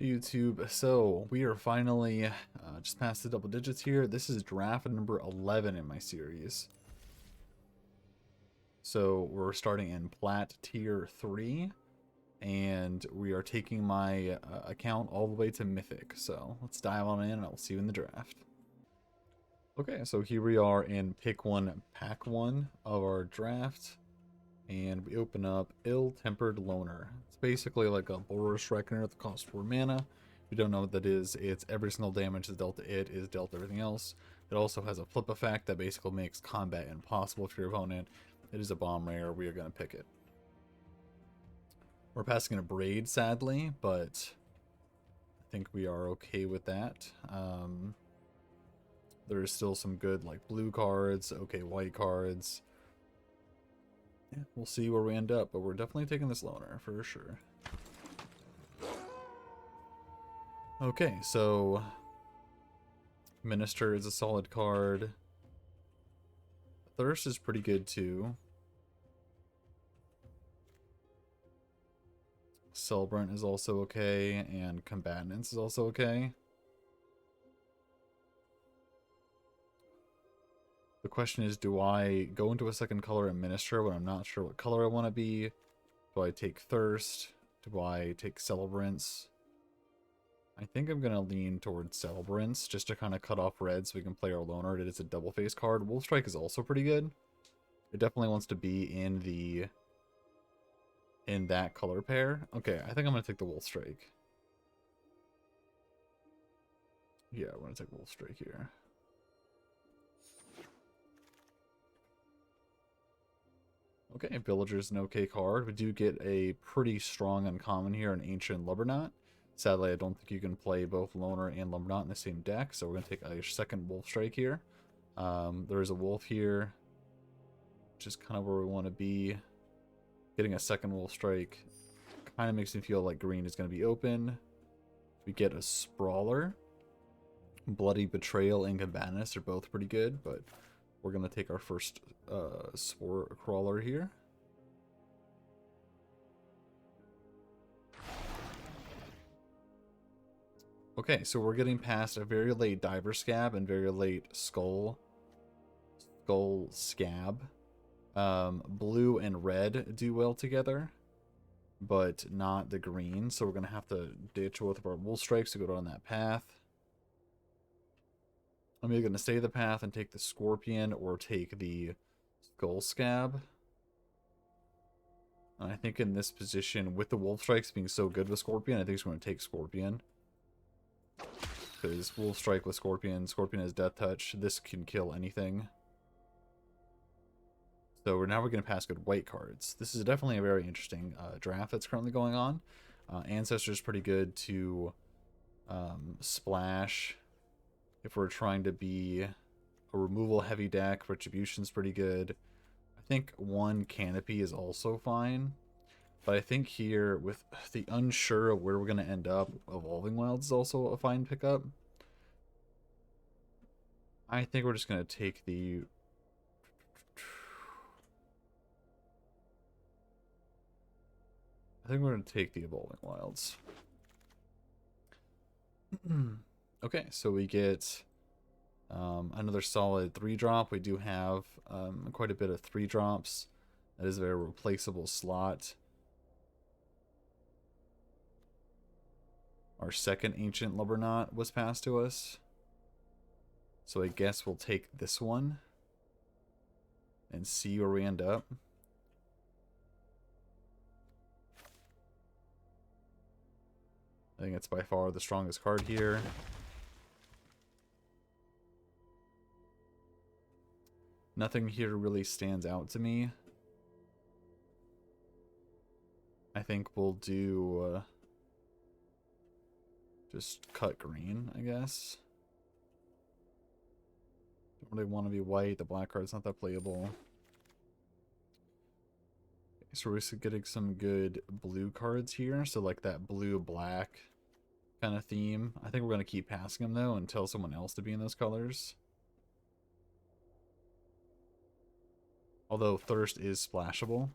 YouTube. So we are finally just past the double digits here. This is draft number 11 in my series. So we're starting in Plat Tier 3, and we are taking my account all the way to Mythic. So let's dive on in, and I'll see you in the draft. Okay, so here we are in Pick 1, Pack 1 of our draft, and we open up Ill-Tempered Loner. It's basically like a Boros Reckoner at the cost 4 mana. If you don't know what that is, it's every single damage that's dealt to it is dealt to everything else. It also has a flip effect that basically makes combat impossible for your opponent. It is a bomb rare. We are going to pick it. We're passing a Braid, sadly, but I think we are okay with that. There's still some good like blue cards, okay white cards. Yeah, we'll see where we end up, but we're definitely taking this loner for sure. Okay, so Minister is a solid card. Thirst is pretty good too. Celebrant is also okay, and Combatants is also okay. The question is, do I go into a second color and Minister when I'm not sure what color I want to be? Do I take Thirst? Do I take Celebrants? I think I'm going to lean towards Celebrants just to kind of cut off red so we can play our loner. It is a double face card. Wolf Strike is also pretty good. It definitely wants to be in that color pair. Okay, I think I'm going to take the Wolf Strike. Yeah, I'm going to take Wolf Strike here. Okay, Villager's an okay card. We do get a pretty strong uncommon here, an Ancient Lubbernot. Sadly, I don't think you can play both Loner and Lubbernot in the same deck, so we're going to take a second Wolf Strike here. There is a Wolf here, which is kind of where we want to be. Getting a second Wolf Strike kind of makes me feel like green is going to be open. We get a Sprawler. Bloody Betrayal and Combatants are both pretty good, but we're going to take our first Spore Crawler here. Okay, so we're getting past a very late Diver Scab and very late Skull Scab. Blue and red do well together, but not the green, so we're going to have to ditch both of our Wolf Strikes to go down that path. I'm either going to stay the path and take the Scorpion or take the Skull Scab. And I think in this position, with the Wolf Strikes being so good with Scorpion, I think it's going to take Scorpion. Because Wolf Strike with Scorpion, Scorpion has Death Touch, this can kill anything. So now we're going to pass good white cards. This is definitely a very interesting draft that's currently going on. Ancestor is pretty good to splash if we're trying to be a removal heavy deck. Retribution's pretty good. I think one Canopy is also fine. But I think here, with the unsure of where we're going to end up, Evolving Wilds is also a fine pickup. I think we're just going to take the... I think we're going to take the Evolving Wilds. Okay, so we get another solid 3-drop. We do have quite a bit of 3-drops. That is a very replaceable slot. Our second Ancient Lubbernot was passed to us. So I guess we'll take this one and see where we end up. I think it's by far the strongest card here. Nothing here really stands out to me. I think we'll do just cut green, I guess. Don't really want to be white. The black card's not that playable. Okay, so we're getting some good blue cards here. So like that blue-black kind of theme. I think we're going to keep passing them though and tell someone else to be in those colors. Although Thirst is splashable.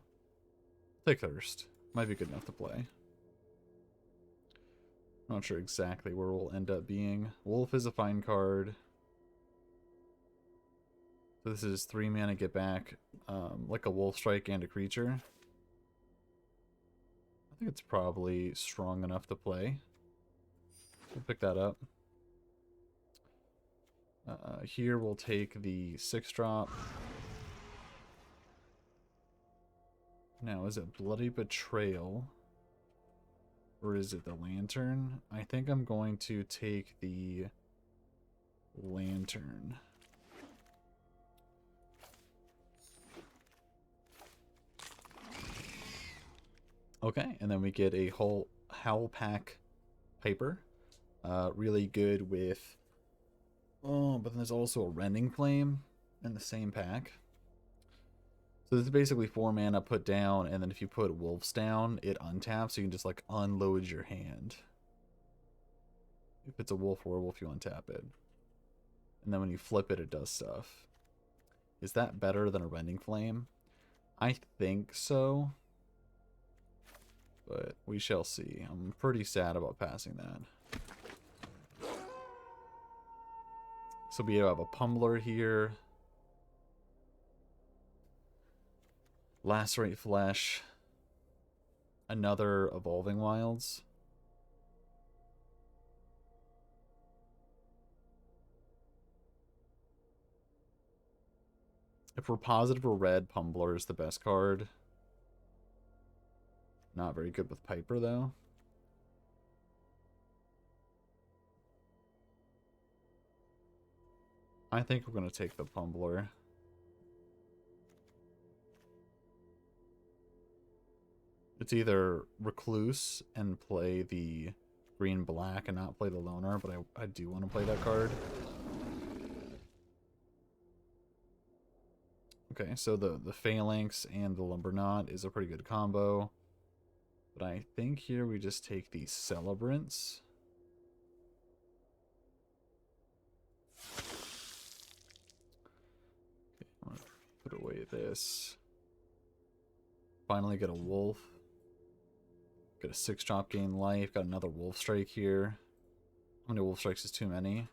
Take Thirst. Might be good enough to play. Not sure exactly where we'll end up being. Wolf is a fine card. So this is 3 mana, get back like a Wolf Strike and a creature. I think it's probably strong enough to play. We'll pick that up. Here we'll take the 6-drop. Now, is it Bloody Betrayal? Or is it the Lantern? I think I'm going to take the Lantern. Okay, and then we get a whole Howlpack Piper. Really good with... Oh, but then there's also a Rending Flame in the same pack. So this is basically 4 mana put down, and then if you put Wolves down, it untaps, so you can just like unload your hand. If it's a wolf or a wolf, you untap it. And then when you flip it, it does stuff. Is that better than a Rending Flame? I think so. But we shall see. I'm pretty sad about passing that. So we have a Pummeler here. Lacerate Flesh. Another Evolving Wilds. If we're positive we're red, Pummeler is the best card. Not very good with Piper, though. I think we're going to take the Pummeler. It's either Recluse and play the green-black and not play the Loner, but I do want to play that card. Okay, so the Phalanx and the Lumberknot is a pretty good combo. But I think here we just take the Celebrants. Okay, I'm going to put away this. Finally get a Wolf. Get a 6-drop, gain life. Got another Wolf Strike here. How many Wolf Strikes is too many?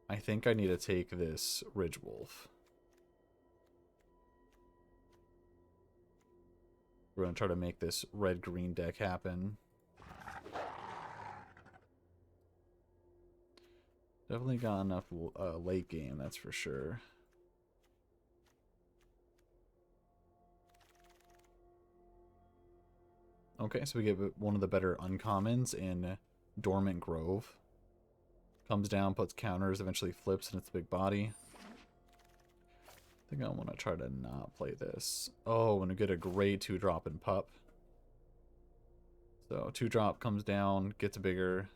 I think I need to take this Ridge Wolf. We're going to try to make this red-green deck happen. Definitely got enough late game, that's for sure. Okay, so we get one of the better uncommons in Dormant Grove. Comes down, puts counters, eventually flips in its big body. I think I want to try to not play this. Oh, and we get a gray 2-drop in Pup. So 2-drop comes down, gets bigger.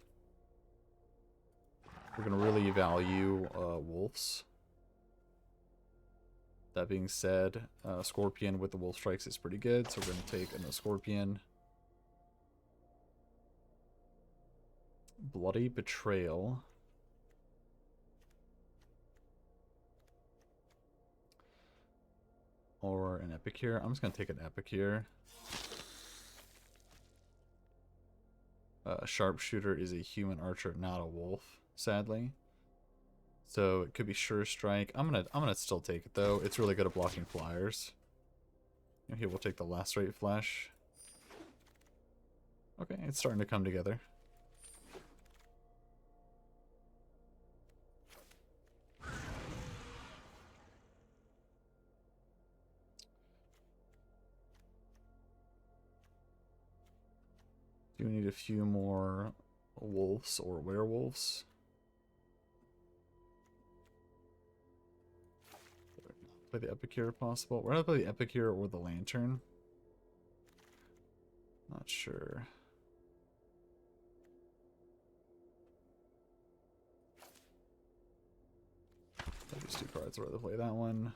We're going to really value Wolves. That being said, Scorpion with the Wolf Strikes is pretty good, so we're going to take a Scorpion. Bloody Betrayal. Or an Epicure. I'm just going to take an Epicure. Sharpshooter is a human archer, not a wolf, sadly. So it could be Sure Strike. I'm gonna still take it though. It's really good at blocking flyers. And here we'll take the Lacerate Flesh. Okay, it's starting to come together. Do we need a few more wolves or werewolves? Play the Epicure if possible. We're gonna play the Epicure or the Lantern. Not sure. These 2 cards, I'd rather play that one.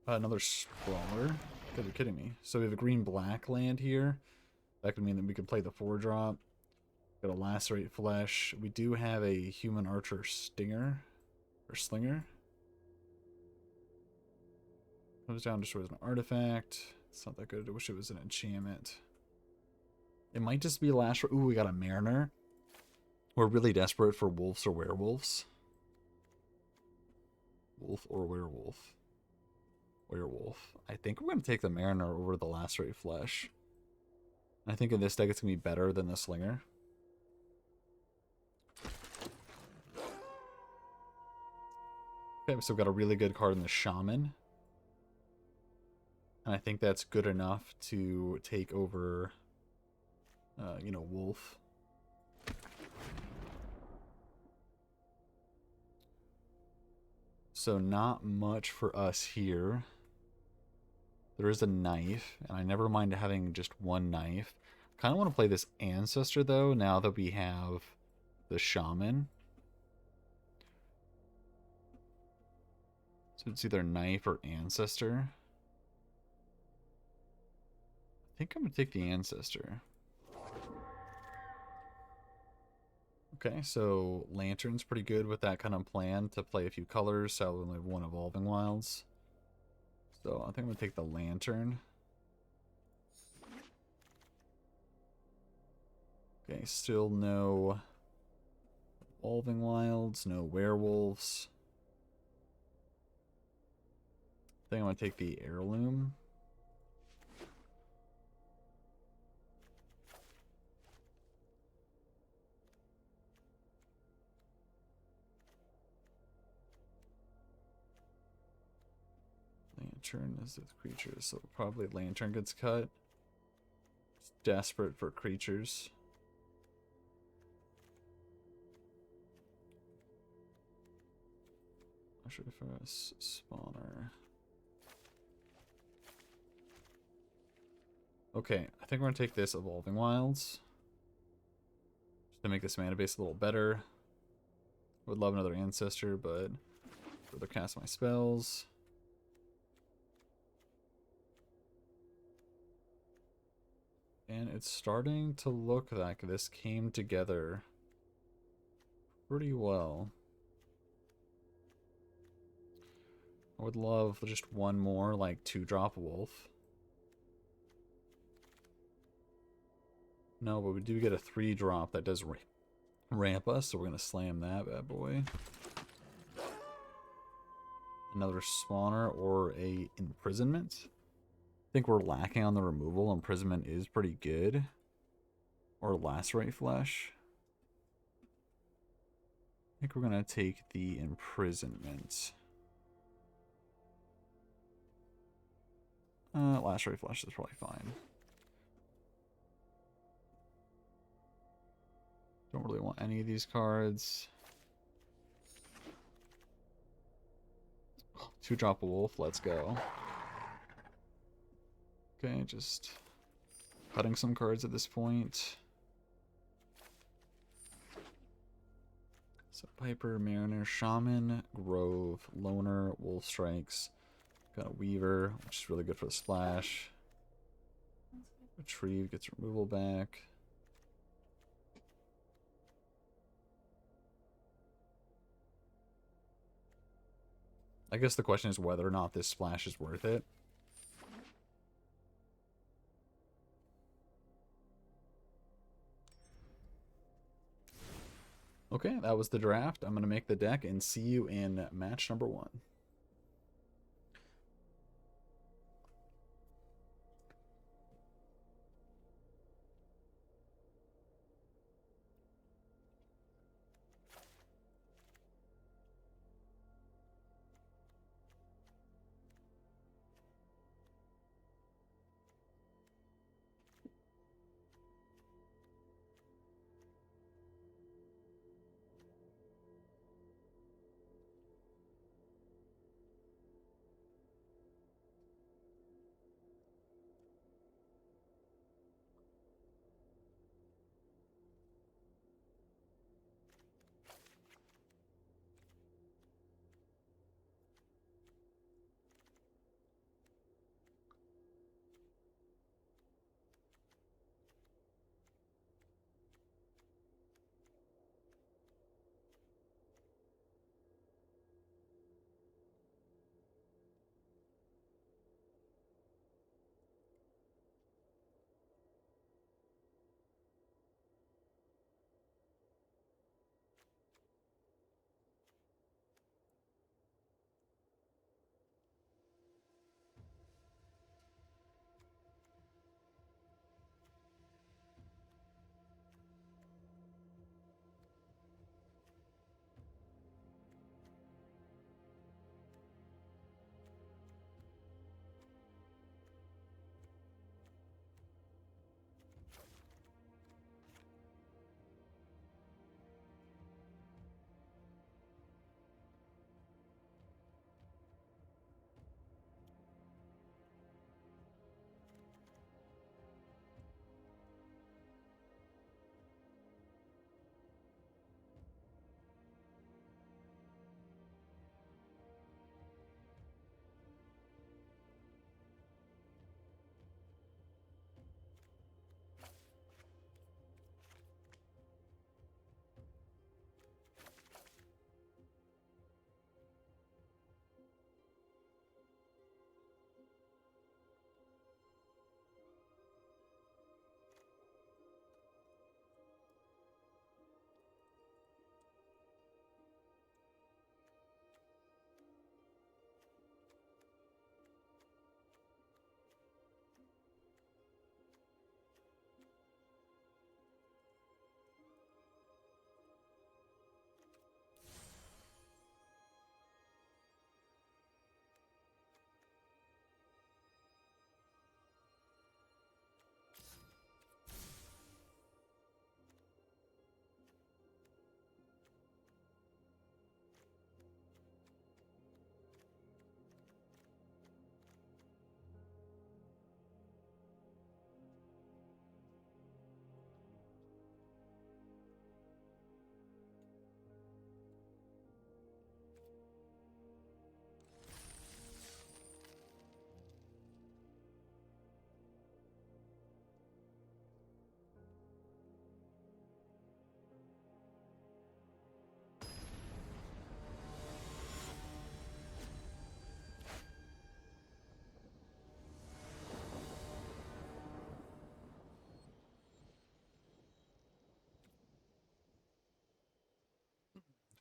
Another Sprawler. Gotta be kidding me. So we have a green-black land here. That could mean that we could play the 4-drop. Got a Lacerate Flesh. We do have a Human Archer Stinger. Or Slinger. Comes down, destroys an artifact. It's not that good. I wish it was an enchantment. It might just be last. Ooh, we got a Mariner. We're really desperate for wolves or werewolves. Wolf or werewolf. Werewolf. I think we're going to take the Mariner over the Lacerate Flesh. I think in this deck it's going to be better than the Slinger. Okay, so we've got a really good card in the Shaman. And I think that's good enough to take over, you know, Wolf. So not much for us here. There is a knife, and I never mind having just one knife. Kind of want to play this Ancestor, though, now that we have the Shaman. So it's either knife or Ancestor. I think I'm going to take the Ancestor. Okay, so Lantern's pretty good with that kind of plan to play a few colors, so we only have one Evolving Wilds. So I think I'm going to take the Lantern. Okay, still no Evolving Wilds, no Werewolves. I think I'm going to take the Heirloom. Lantern is with creatures, so probably Lantern gets cut. It's desperate for creatures. Actually, for us, spawner. Okay, I think we're gonna take this Evolving Wilds. Just to make this mana base a little better. Would love another Ancestor, but further cast my spells. And it's starting to look like this came together pretty well. I would love just one more, like 2-drop Wolf. No, but we do get a 3-drop that does ramp us, so we're going to slam that bad boy. Another spawner or a imprisonment. I think we're lacking on the removal. Imprisonment is pretty good. Or lacerate flesh. I think we're going to take the imprisonment. Lacerate flesh is probably fine. Don't really want any of these cards. 2-drop a wolf, let's go. Okay, just cutting some cards at this point. So Piper, Mariner, Shaman, Grove, Loner, Wolf Strikes. Got a Weaver, which is really good for the splash. Retrieve gets removal back. I guess the question is whether or not this splash is worth it. Okay, that was the draft. I'm going to make the deck and see you in match number 1.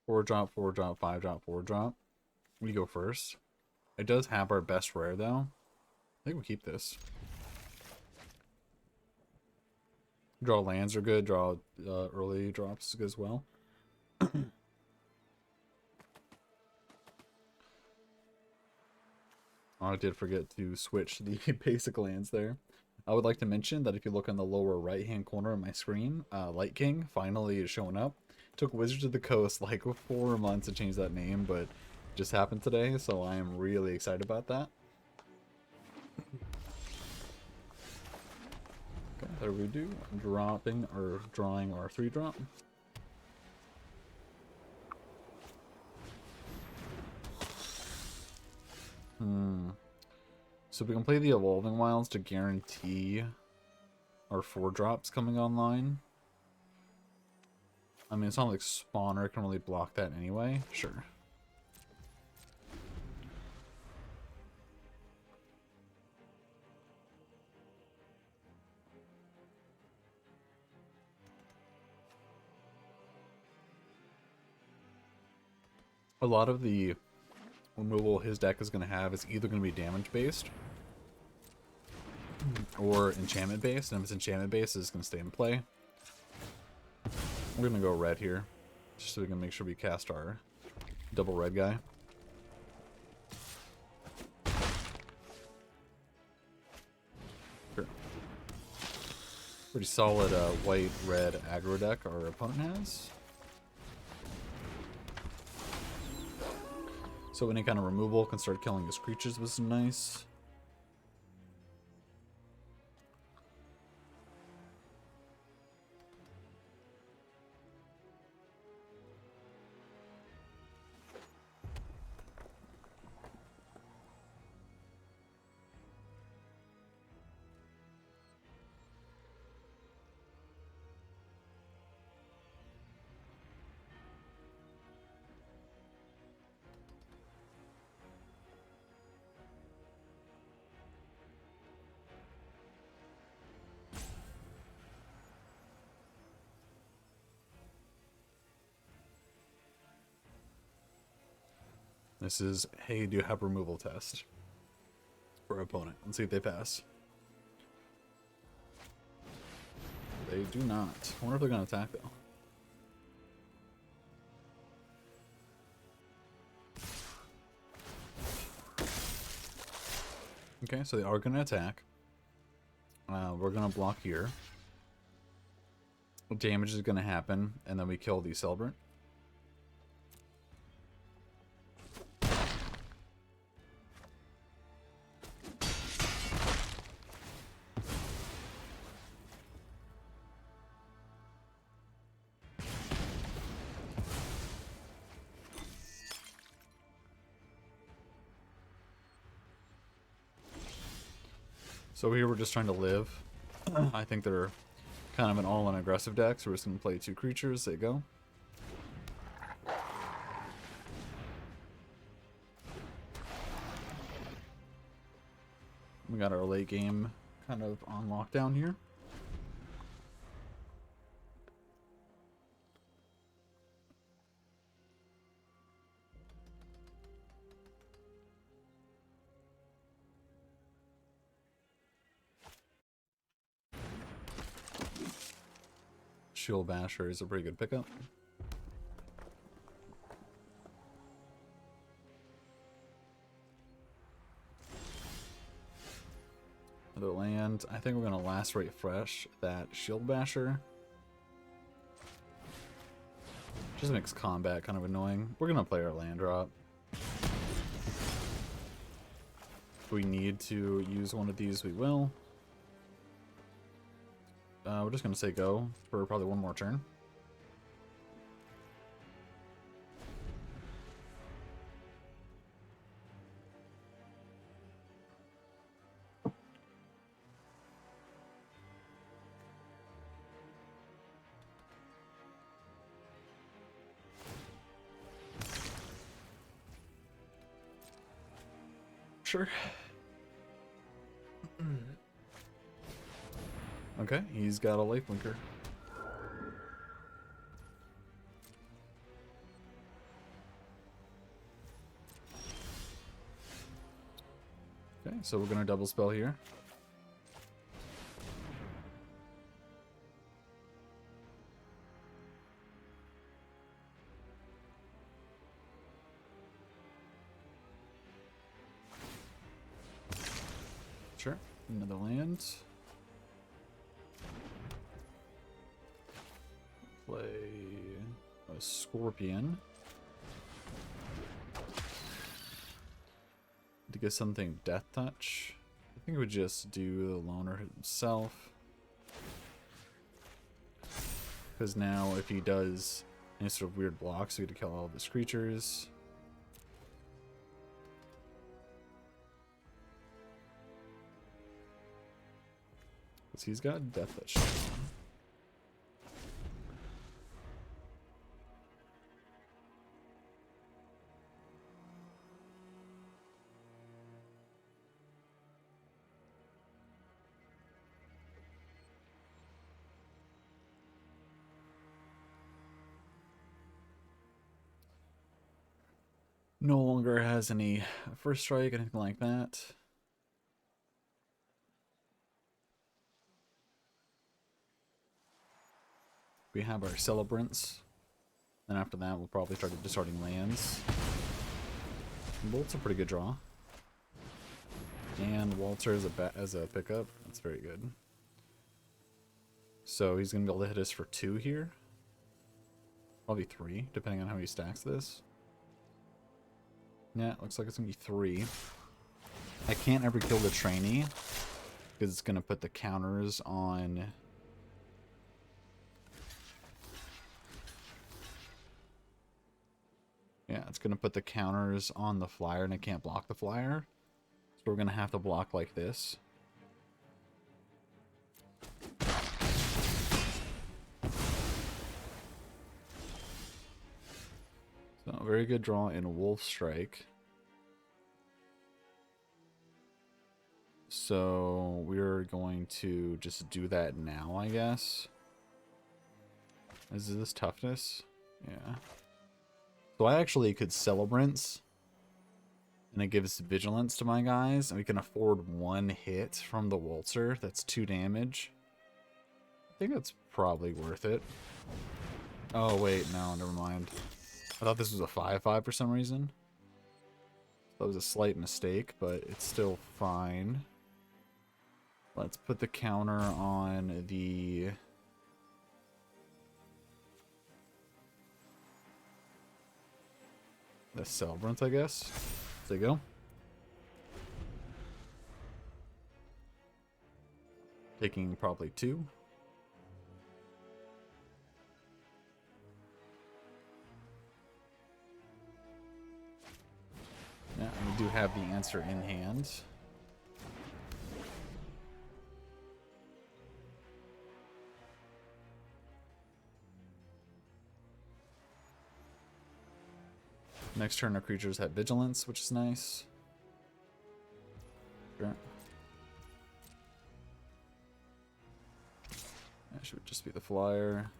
4 drop, 4 drop, 5 drop, 4 drop. We go first. It does have our best rare though. I think we keep this. Draw lands are good. Draw early drops is good as well. Oh, I did forget to switch the basic lands there. I would like to mention that if you look on the lower right hand corner of my screen, Light King finally is showing up. Took Wizards of the Coast like 4 months to change that name, but it just happened today, so I am really excited about that. Okay, there we do. Dropping or drawing our 3 drop. So we can play the Evolving Wilds to guarantee our 4 drops coming online. I mean, it's not like Spawner can really block that anyway. Sure. A lot of the removal his deck is going to have is either going to be damage based or enchantment based, and if it's enchantment based, it's going to stay in play. We're going to go red here, just so we can make sure we cast our double red guy. Sure. Pretty solid white-red aggro deck our opponent has. So any kind of removal can start killing his creatures, was nice. This is, hey, do you have removal test for our opponent? Let's see if they pass. They do not. I wonder if they're going to attack, though. Okay, so they are going to attack. We're going to block here. Damage is going to happen, and then we kill the Celebrant. So here we're just trying to live. I think they're kind of an all-in aggressive deck, so we're just going to play 2 creatures. They go. We got our late game kind of on lockdown here. Shield Basher is a pretty good pickup. Another land. I think we're going to Lacerate Fresh that Shield Basher. Just makes combat kind of annoying. We're going to play our land drop. If we need to use one of these, we will. We're just going to say go for probably 1 more turn. Sure. Okay, he's got a life linker. so we're gonna double spell here. Sure, another land. Play a Scorpion. To get something Death Touch. I think we would just do the Loner himself. Because now if he does any sort of weird blocks, we get to kill all of his creatures. Because he's got Death Touch. No longer has any first strike, anything like that. We have our Celebrants. Then after that, we'll probably start discarding lands. Bolt's a pretty good draw. And Walter as a pickup. That's very good. So he's going to be able to hit us for 2 here. Probably 3, depending on how he stacks this. Yeah, looks like it's going to be 3. I can't ever kill the trainee, because it's going to put the counters on... Yeah, it's going to put the counters on the flyer, and I can't block the flyer. So we're going to have to block like this. So, very good draw in Wolf Strike. So, we're going to just do that now, I guess. Is this toughness? Yeah. So, I actually could Celebrants. And it gives Vigilance to my guys. And we can afford 1 hit from the Waltzer. That's 2 damage. I think that's probably worth it. Oh, wait. No, never mind. I thought this was a 5/5 for some reason. That was a slight mistake, but it's still fine. Let's put the counter on the... the Celebrant, I guess. There you go. Taking probably 2. Yeah, and we do have the answer in hand. Next turn, our creatures have Vigilance, which is nice. Sure. That should just be the flyer.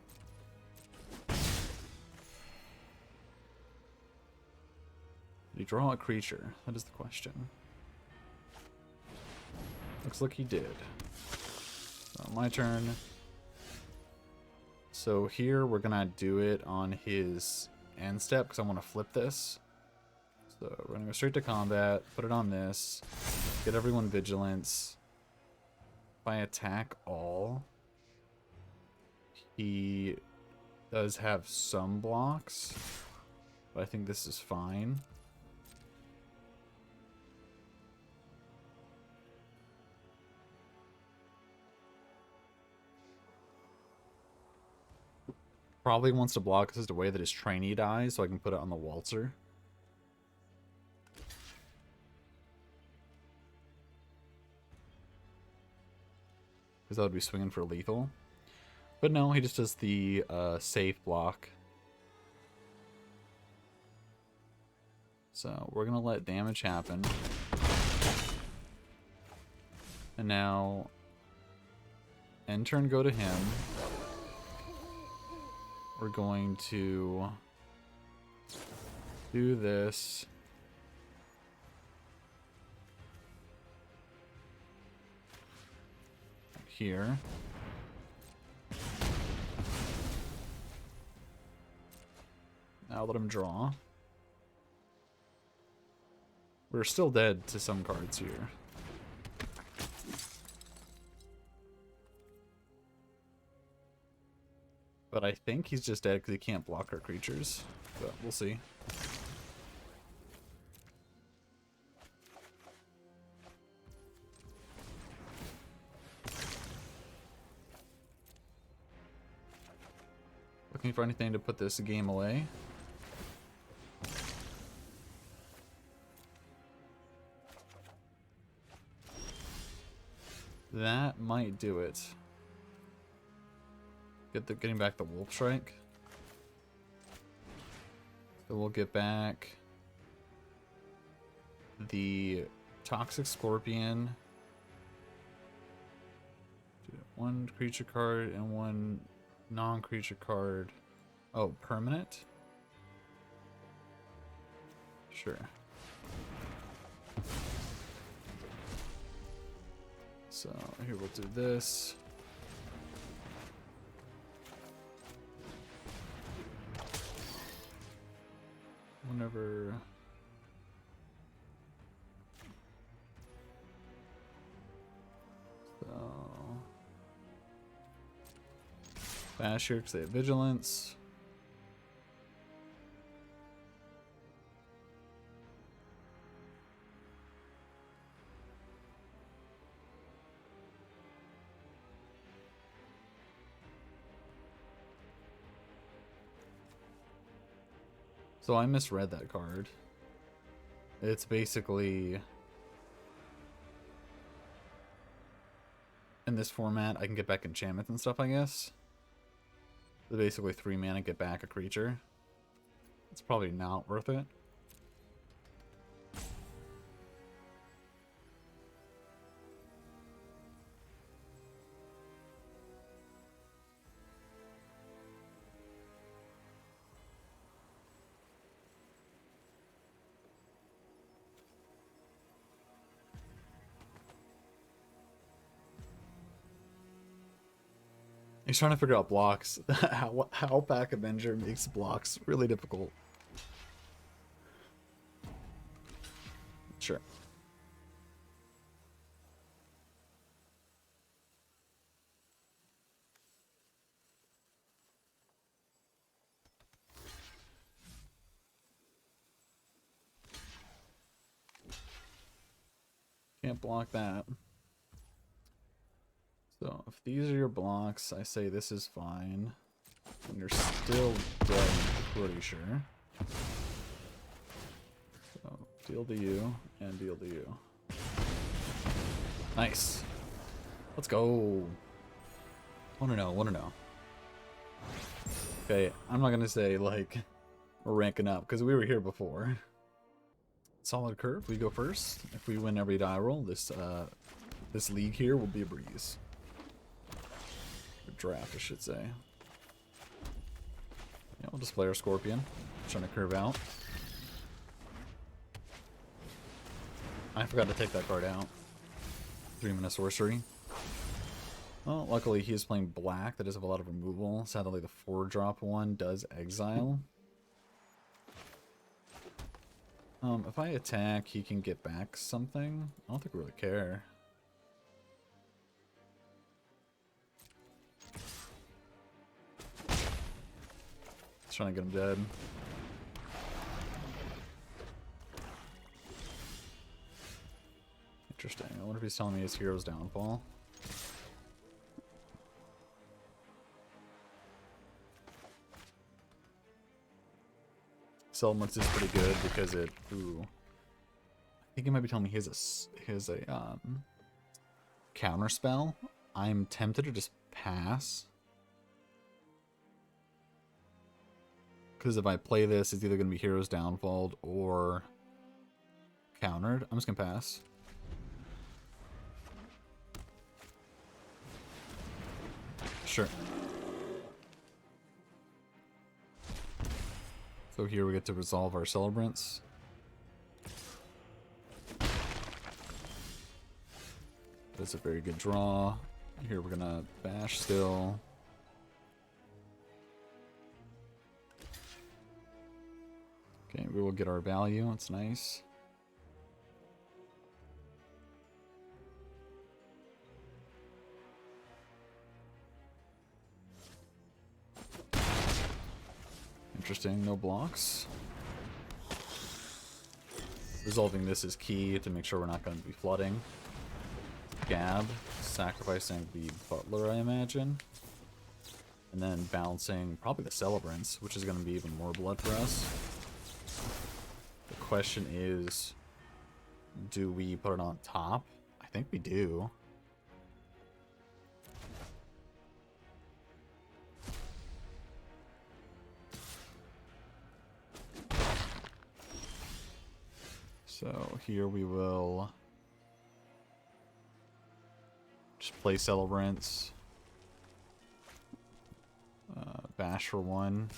Did he draw a creature? That is the question. Looks like he did. So my turn. So here we're gonna do it on his end step because I want to flip this. So we're gonna go straight to combat, put it on this, get everyone Vigilance. If I attack all, he does have some blocks, but I think this is fine. Probably wants to block this the way that his trainee dies, so I can put it on the Waltzer. Because that would be swinging for lethal. But no, he just does the safe block. So we're going to let damage happen. And now, end turn go to him. We're going to do this. here. Now let him draw. We're still dead to some cards here. But I think he's just dead because he can't block our creatures. But we'll see. Looking for anything to put this game away. That might do it. Getting back the Wolf Strike. So we'll get back the Toxic Scorpion. One creature card and one non-creature card. Oh, permanent? Sure. So here we'll do this. Whenever so bash here because they have vigilance. So I misread that card. It's basically, in this format, I can get back enchantments and stuff, I guess. So basically 3 mana, get back a creature. It's probably not worth it. He's trying to figure out blocks. how Pack Avenger makes blocks really difficult. Sure. Can't block that. So if these are your blocks, I say this is fine. And you're still dead, I'm pretty sure. So deal to you and deal to you. Nice. Let's go. Wanna know. Okay, I'm not gonna say like we're ranking up because we were here before. Solid curve, we go first. If we win every die roll, this league here will be a breeze. Draft, I should say. Yeah, we'll just play our Scorpion. Trying to curve out. I forgot to take that card out. 3-mana sorcery. Well, luckily he is playing black. That does have a lot of removal. Sadly, the 4-drop one does exile. If I attack, he can get back something. I don't think we really care. Trying to get him dead. Interesting. I wonder if he's telling me his hero's downfall. Settlements is pretty good because it. Ooh. I think he might be telling me he has a counter spell. I'm tempted to just pass. Because if I play this, it's either going to be Hero's Downfall or countered. I'm just going to pass. Sure. So here we get to resolve our Celebrants. That's a very good draw. Here we're gonna bash still. Okay, we will get our value. That's nice. Interesting, no blocks. Resolving this is key to make sure we're not going to be flooding. Gab, sacrificing the Butler, I imagine. And then balancing probably the Celebrants, which is going to be even more blood for us. The question is, do we put it on top? I think we do. So here we will just play Celebrants. Bash for 1.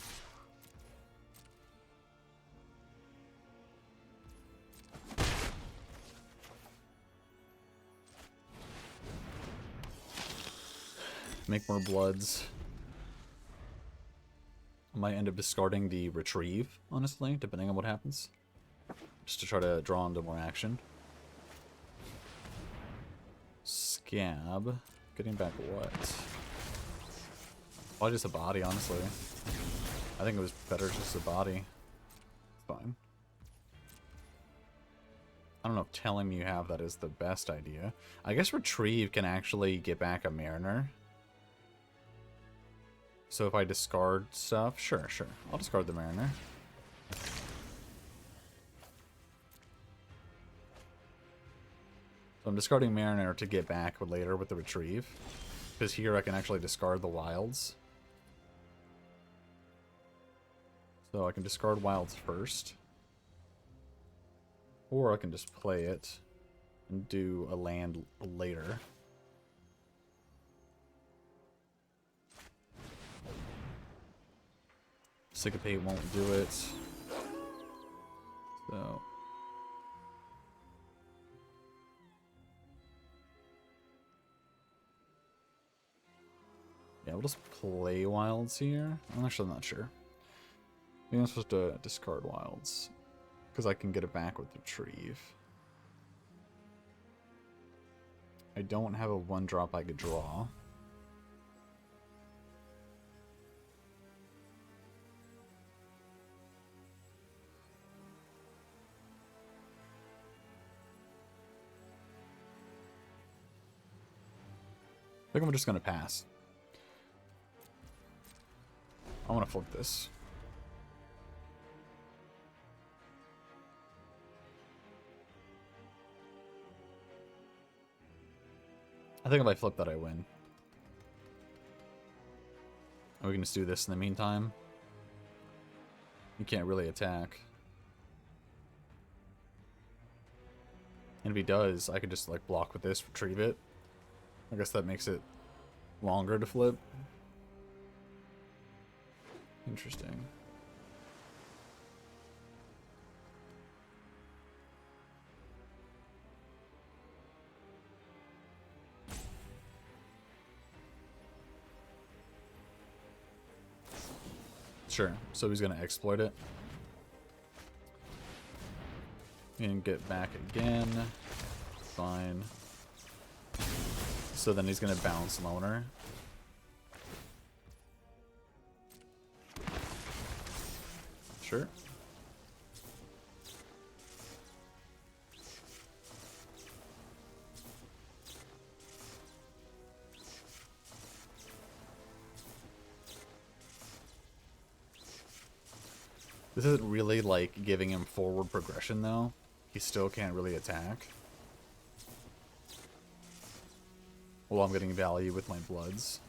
Make more bloods. I might end up discarding the Retrieve, honestly, depending on what happens. Just to try to draw into more action. Scab. Getting back what? Probably just a body, honestly. I think it was better just a body. It's fine. I don't know if telling me you have that is the best idea. I guess Retrieve can actually get back a Mariner. So if I discard stuff, sure. I'll discard the Mariner. So I'm discarding Mariner to get back later with the Retrieve. Because here I can actually discard the Wilds. So I can discard Wilds first. Or I can just play it and do a land later. Syncopate won't do it. So... yeah, we'll just play Wilds here. I'm actually not sure. Maybe I'm supposed to discard Wilds. Because I can get it back with Retrieve. I don't have a 1-drop I could draw. I think I'm just going to pass. I want to flip this. I think if I flip that, I win. We can just do this in the meantime. You can't really attack. And if he does, I could just like block with this, retrieve it. I guess that makes it longer to flip. Interesting. Sure, so he's gonna exploit it. And get back again. Fine. So then he's gonna bounce Loner. Sure. This isn't really like giving him forward progression though. He still can't really attack. Well, I'm getting value with my bloods.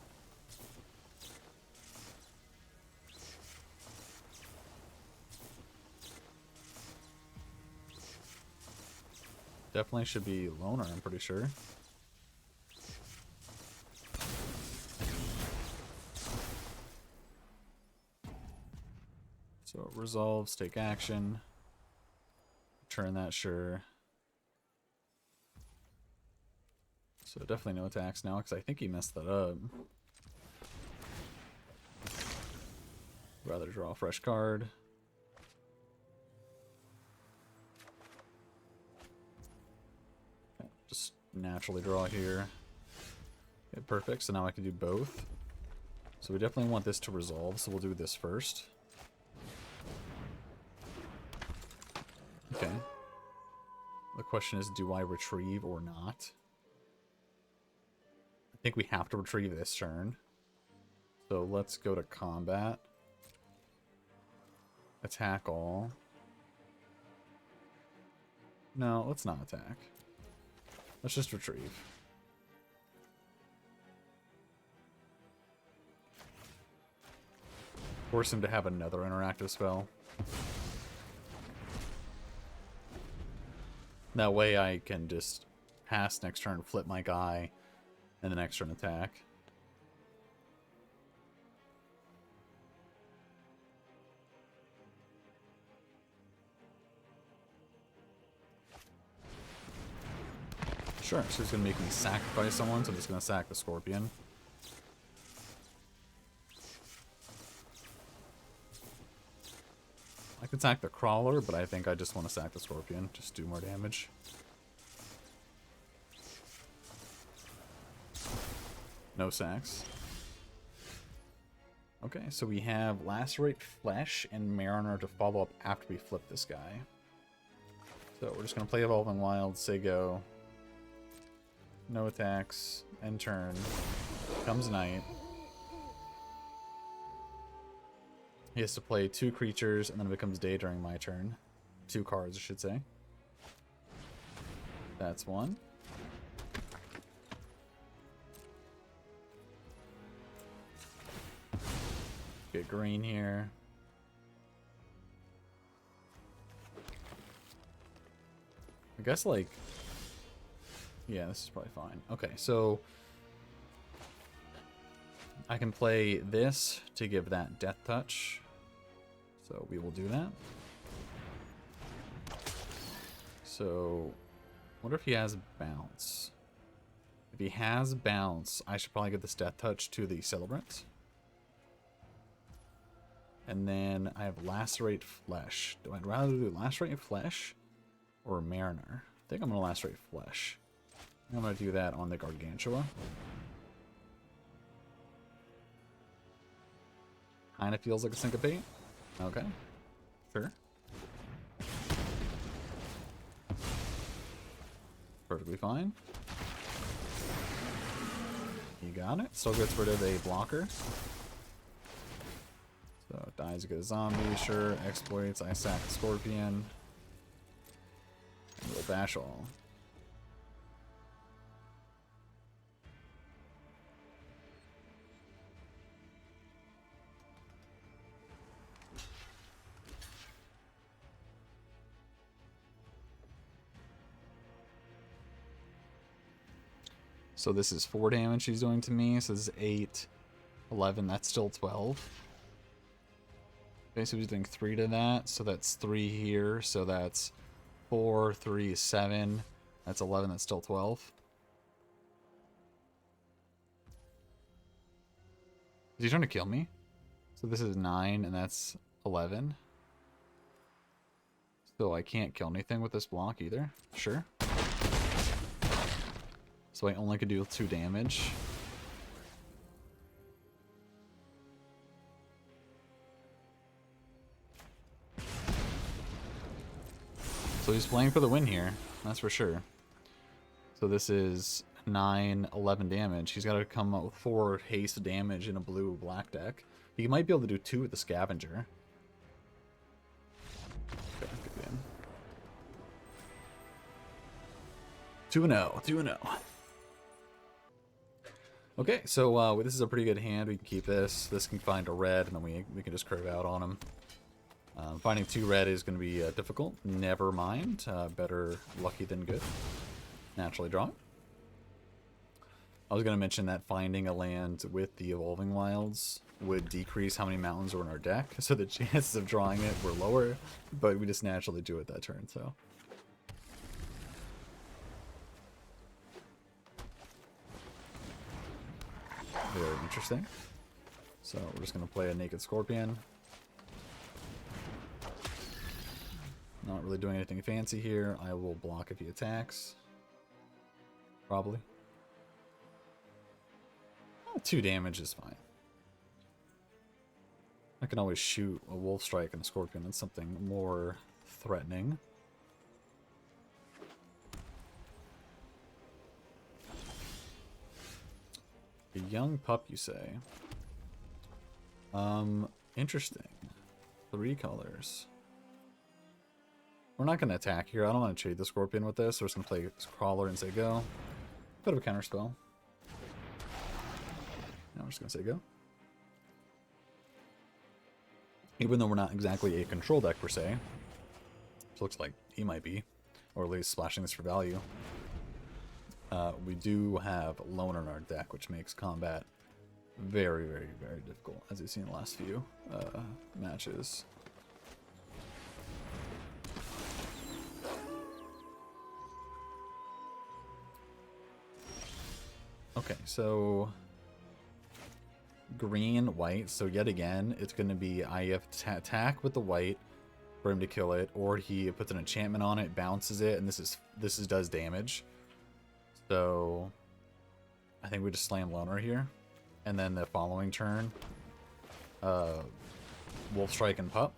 Definitely should be Loner, I'm pretty sure. So resolves, take action. Return that, sure. So definitely no attacks now, because I think he messed that up. Rather draw a fresh card. Just naturally draw here. Okay, perfect. So now I can do both. So we definitely want this to resolve, so we'll do this first. Okay. The question is, do I retrieve or not? I think we have to retrieve this turn. So let's go to combat. Attack all. No, let's not attack. Let's just retrieve. Force him to have another interactive spell. That way I can just pass next turn, flip my guy, and the next turn attack. Sure, so he's going to make me sacrifice someone, so I'm just going to sack the Scorpion. I could sack the Crawler, but I think I just want to sack the Scorpion. Just do more damage. No sacks. Okay, so we have Lacerate Flesh and Mariner to follow up after we flip this guy. So we're just going to play Evolving Wild, say go. No attacks. End turn. Comes night. He has to play 2 creatures, and then it becomes day during my turn. 2 cards, I should say. That's 1. Get green here. I guess, like... yeah, this is probably fine. Okay, so... I can play this to give that Death Touch. So we will do that. So, wonder if he has Bounce. If he has Bounce, I should probably give this Death Touch to the Celebrant. And then I have Lacerate Flesh. Do I rather do Lacerate Flesh or Mariner? I think I'm going to Lacerate Flesh. I'm going to do that on the Gargantua. Kinda feels like a Syncopate. Okay. Sure. Perfectly fine. You got it. Still gets rid of a blocker. So dies to get a zombie, sure. Exploits, I sack the Scorpion. And we'll bash all. So this is 4 damage she's doing to me. So this is 8, 11. That's still 12. Okay, so he's doing 3 to that. So that's 3 here. So that's 4, 3, 7. That's 11. That's still 12. Is he trying to kill me? So this is 9, and that's 11. So I can't kill anything with this block either. Sure. So I only could do 2 damage. So he's playing for the win here, that's for sure. So this is 9, 11 damage. He's got to come up with 4 haste damage in a blue-black deck. He might be able to do 2 with the Scavenger. Okay, good game. 2-0, 2-0. Okay, so this is a pretty good hand. We can keep this. This can find a red, and then we can just curve out on him. Finding 2 red is going to be difficult. Never mind. Better lucky than good. Naturally draw. I was going to mention that finding a land with the Evolving Wilds would decrease how many mountains were in our deck, so the chances of drawing it were lower, but we just naturally do it that turn, so... Very interesting. So we're just going to play a Naked Scorpion. Not really doing anything fancy here. I will block if he attacks. Probably. 2 damage is fine. I can always shoot a Wolf Strike and a Scorpion and something more threatening. A young pup, you say? Interesting. 3 colors. We're not going to attack here. I don't want to trade the Scorpion with this. We're just going to play Crawler and say go. Bit of a counter spell. Now we're just going to say go. Even though we're not exactly a control deck per se. Which looks like he might be. Or at least splashing this for value. We do have Loner in our deck, which makes combat very, very, very difficult, as you've seen in the last few matches. Okay, so green, white. So yet again, it's going to be I have to attack with the white for him to kill it, or he puts an enchantment on it, bounces it, and this does damage. So I think we just slam Loner here, and then the following turn, Wolf Strike and Pup.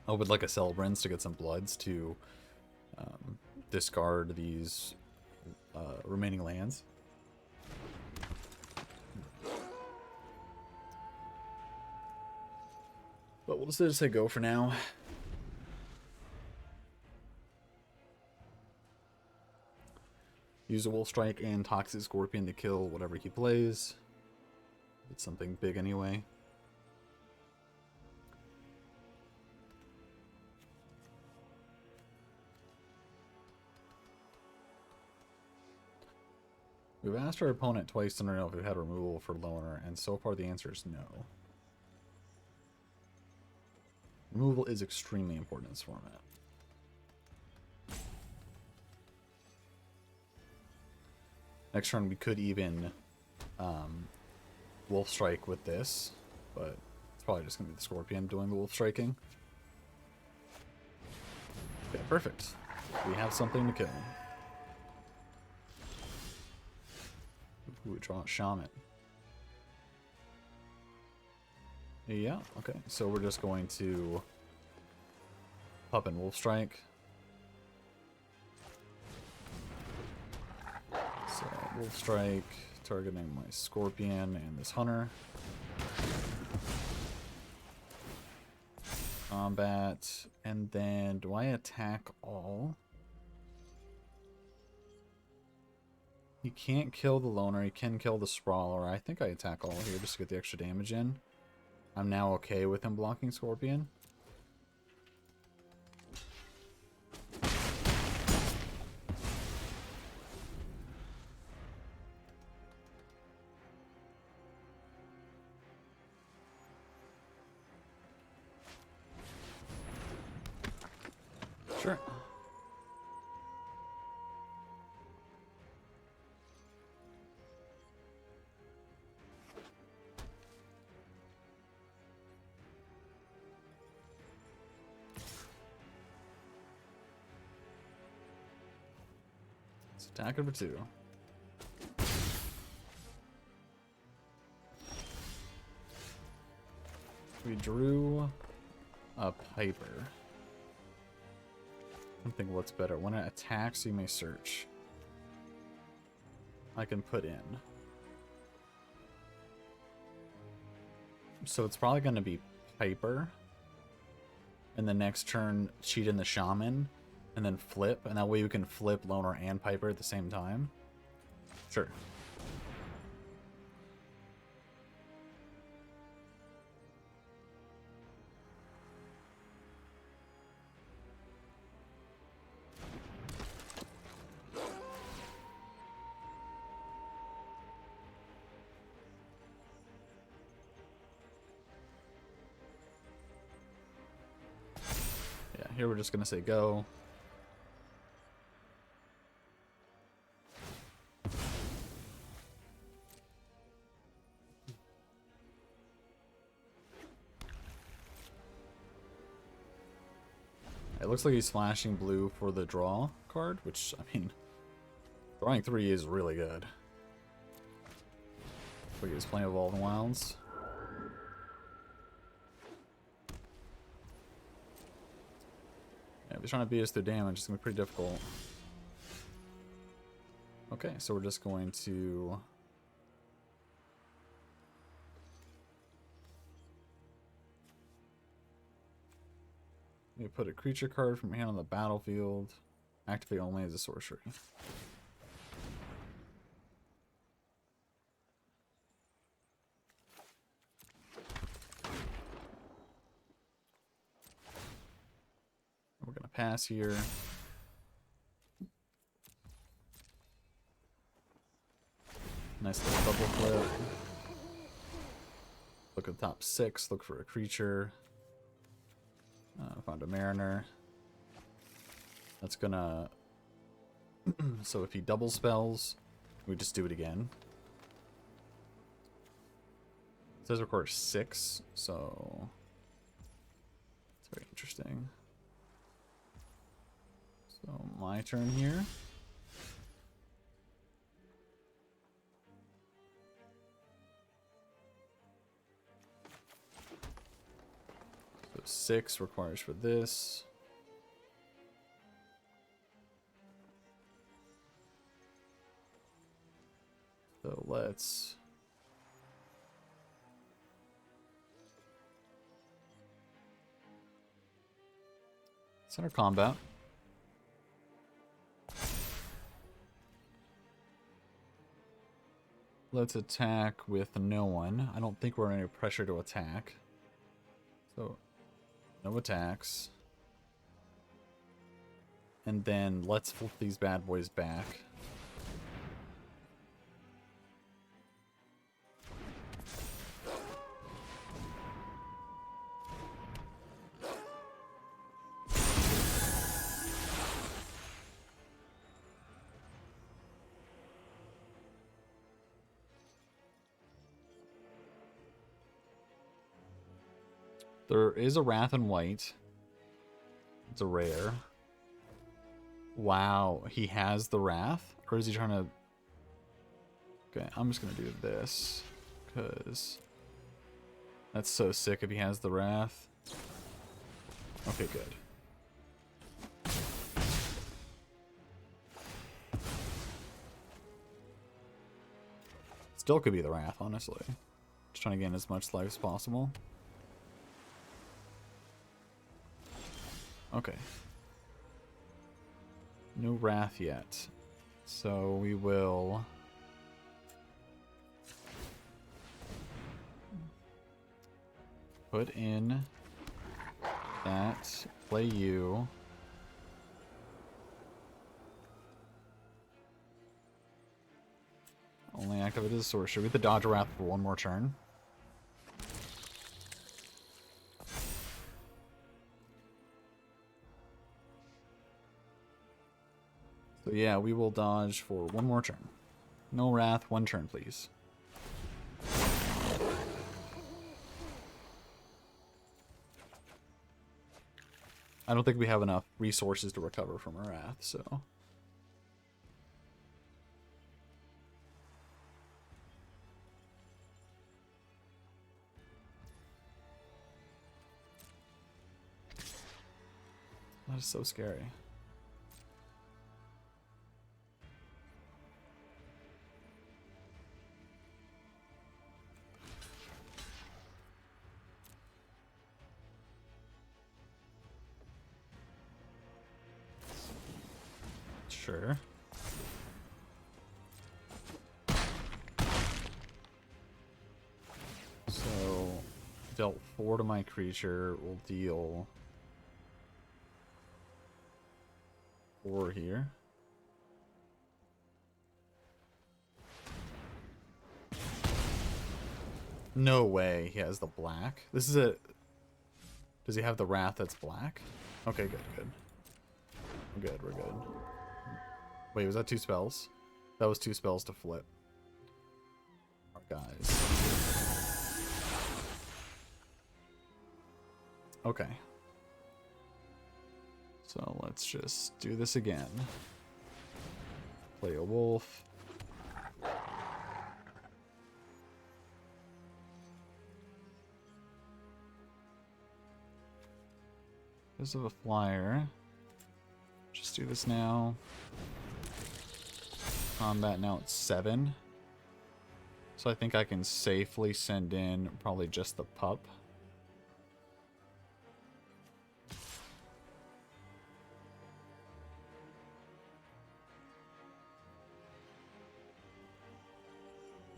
I would like a Celebrants to get some bloods to discard these remaining lands. But we'll just say go for now. Use a Wolf Strike and Toxic Scorpion to kill whatever he plays. It's something big anyway. We've asked our opponent twice in a row if we've had removal for Loner, and so far the answer is no. Removal is extremely important in this format. Next turn we could even Wolf Strike with this, but it's probably just going to be the Scorpion doing the Wolf Striking. Okay, perfect. We have something to kill. Ooh, draw a Shaman. Yeah, okay. So we're just going to Pup and Wolf Strike. So Wolf Strike, targeting my Scorpion and this Hunter. Combat, and then do I attack all? He can't kill the Loner, he can kill the Sprawler. I think I attack all here just to get the extra damage in. I'm now okay with him blocking Scorpion. Sure. Let's attack over 2. We drew a Piper. I'm thinking what's better. When it attacks, you may search. I can put in. So it's probably going to be Piper. And the next turn, cheat in the Shaman. And then flip. And that way you can flip Loner and Piper at the same time. Sure. Here we're just going to say go. looks like he's flashing blue for the draw card, which, I mean, drawing 3 is really good. Wait, he's playing Evolving Wilds. Yeah, if he's trying to beat us through damage, it's going to be pretty difficult. Okay, so we're just going to... You put a creature card from your hand on the battlefield. Activate only as a sorcery. We're going to pass here. Nice little double flip. Look at the top 6. Look for a creature. Found a Mariner. That's gonna... So if he double spells, we just do it again. It says require 6, so... It's very interesting. So my turn here. So 6 requires for this. So let's... Center combat. Let's attack with no one. I don't think we're under pressure to attack. So, no attacks. And then let's flip these bad boys back. There is a Wrath in white. It's a rare. Wow, he has the Wrath? Or is he trying to... Okay, I'm just going to do this. Because... That's so sick if he has the Wrath. Okay, good. Still could be the Wrath, honestly. Just trying to gain as much life as possible. Okay. No Wrath yet. So we will... Put in that, play you. Only activate as a sorcerer. We have to dodge a Wrath for one more turn. So yeah, we will dodge for one more turn. No Wrath, one turn, please. I don't think we have enough resources to recover from a Wrath, so... That is so scary. Sure. So, dealt 4 to my creature, will deal 4 here. No way he has the black. This is a... Does he have the Wrath that's black? Okay, good, good. We're good, we're good. Wait, was that 2 spells? That was 2 spells to flip. Our guys. Okay. So let's just do this again. Play a wolf. Because of a flyer. Just do this now. Combat now it's 7. So I think I can safely send in probably just the pup.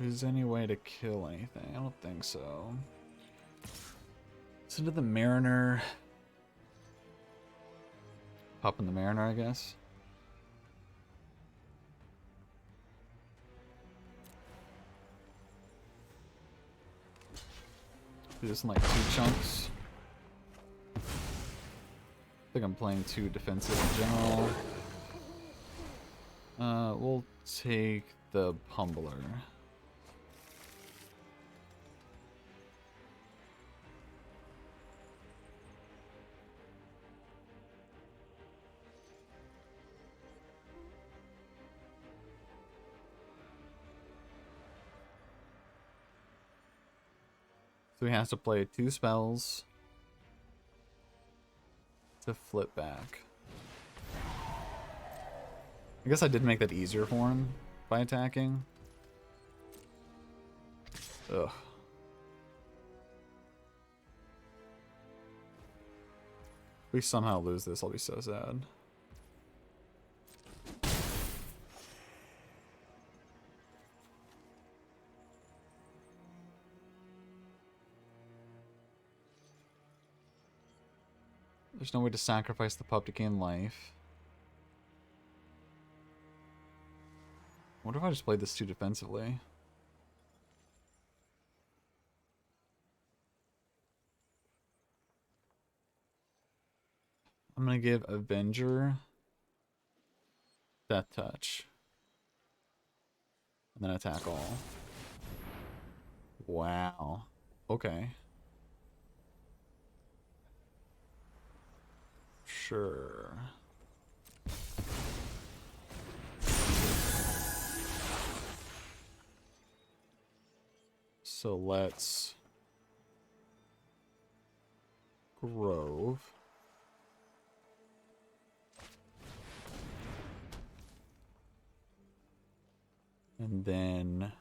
Is there any way to kill anything? I don't think so. Send to the Mariner. Pup in the Mariner, I guess. Do this in like 2 chunks. I think I'm playing too defensive in general. We'll take the Pumbler. So he has to play 2 spells to flip back. I guess I did make that easier for him by attacking. Ugh. If we somehow lose this, I'll be so sad. There's no way to sacrifice the pup to gain life. What if I just played this too defensively? I'm gonna give Avenger Death Touch. And then attack all. Wow. Okay. Sure. So let's Grove. And then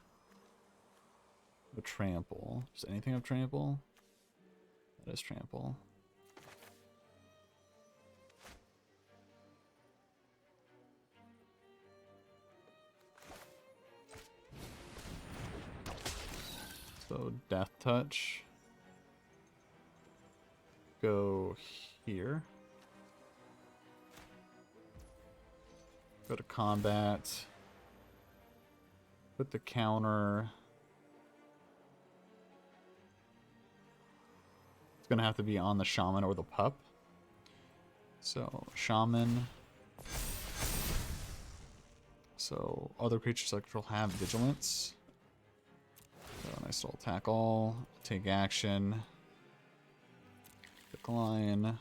the Trample. Does anything have Trample? That is Trample. So Death Touch. Go here. Go to combat. Put the counter. It's gonna have to be on the shaman or the pup. So shaman. So other creatures I control have vigilance. So nice little attack all. Take action. Decline.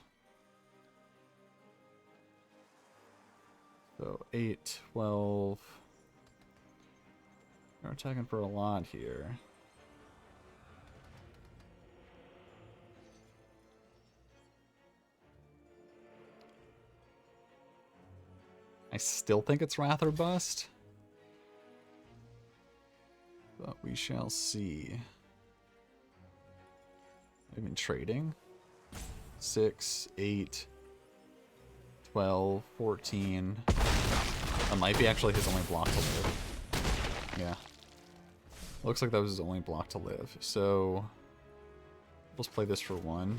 So 8, 12. We're attacking for a lot here. I still think it's Wrath or Bust. But we shall see. I've been trading. 6, 8, 12, 14. That might be actually his only block to live. Yeah. Looks like that was his only block to live. So let's play this for 1.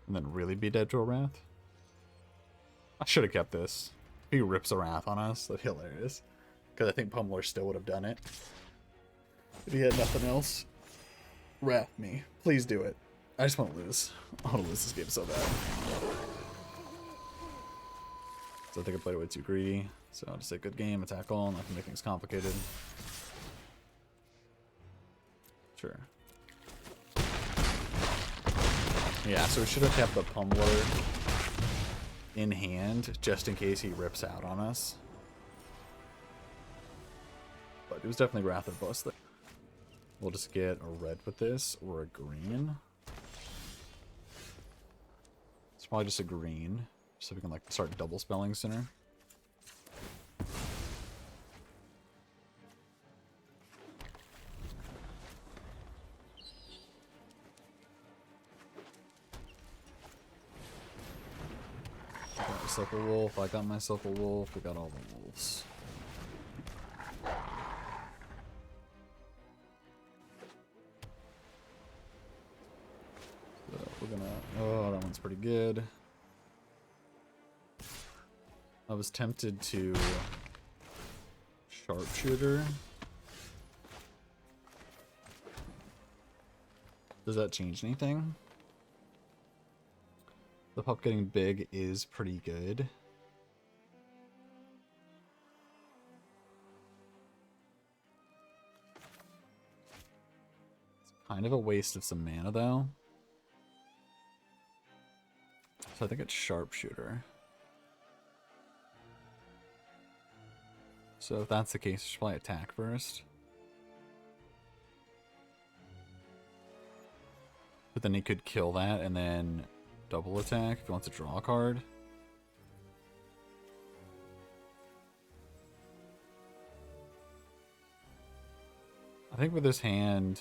And then really be dead to a Wrath? I should have kept this. If he rips a Wrath on us, that'd be hilarious. Because I think Pummeler still would have done it. If he had nothing else. Wrath me. Please do it. I just want to lose. I want to lose this game so bad. So I think I played it way too greedy. So I'll just say good game, attack all, not to make things complicated. Sure. Yeah, so we should have kept the Pummeler in hand just in case he rips out on us. But it was definitely Wrath of Bust. We'll just get a red with this or a green. It's probably just a green, so we can like start double spelling sooner. Got myself a wolf. I got myself a wolf. We got all the wolves. So we're gonna. Oh, that one's pretty good. I was tempted to sharpshooter. Does that change anything? The pup getting big is pretty good. It's kind of a waste of some mana though. So I think it's sharpshooter. So if that's the case, we should probably attack first. But then he could kill that and then double attack if he wants to draw a card. I think with this hand...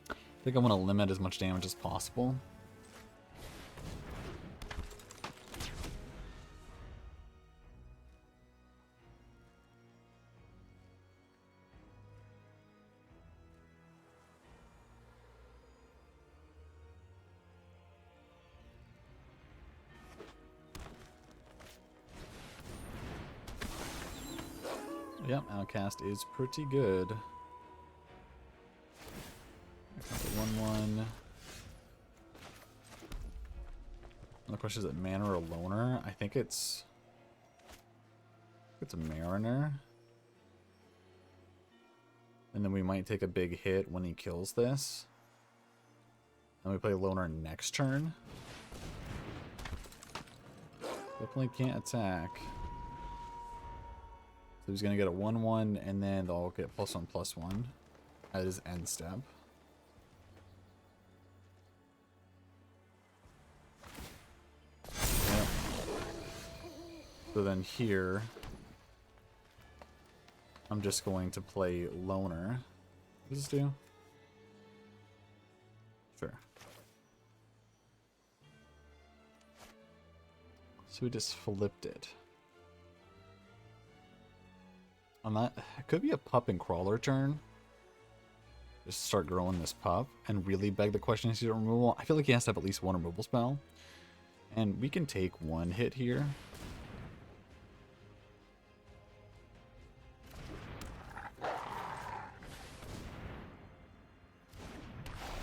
I think I want to limit as much damage as possible. Yep, Outcast is pretty good. 1/1. The question is it mana or a loner? I think it's a Mariner. And then we might take a big hit when he kills this. And we play loner next turn. Definitely can't attack. So he's gonna get a 1/1 and then they'll get +1/+1 at his end step. Yep. So then here I'm just going to play loner. What does this do? Sure. So we just flipped it. On that, it could be a pup and crawler turn. Just start growing this pup and really beg the question is he removal. I feel like he has to have at least one removal spell. And we can take one hit here.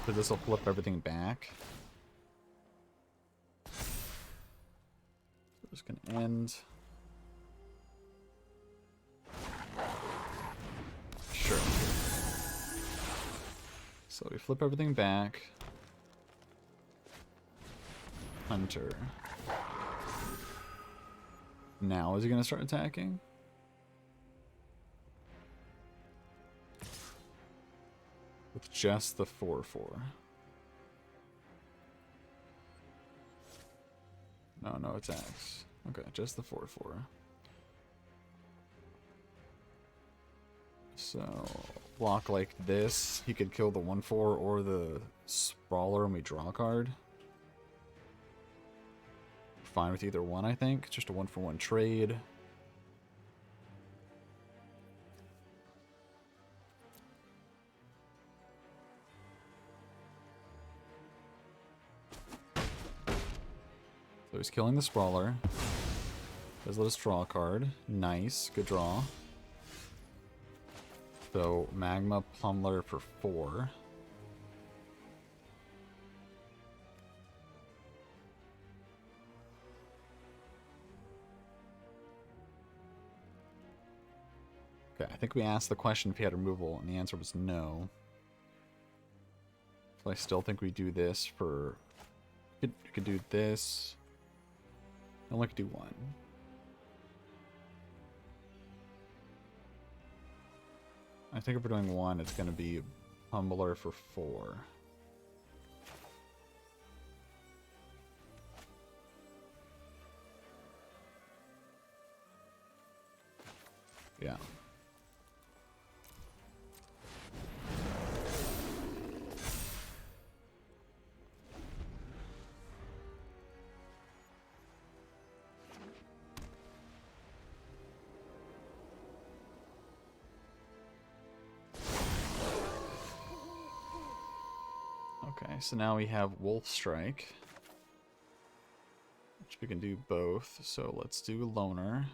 So this will flip everything back. So this can end. Sure. So we flip everything back. Hunter. Now is he going to start attacking? With just the 4/4. No attacks. Okay, just the 4/4. So, block like this. He could kill the 1/4 or the Sprawler and we draw a card. Fine with either one, I think. Just a 1-for-1 trade. So he's killing the Sprawler. Does let us draw a card. Nice. Good draw. So, Magma Pummeler for 4. think we asked the question if he had removal, and the answer was no. So I still think we do this for... You could do this. I only could do one. I think if we're doing one, it's going to be Humbler for 4. Yeah. Okay, so now we have Wolf Strike, which we can do both. So let's do Loner.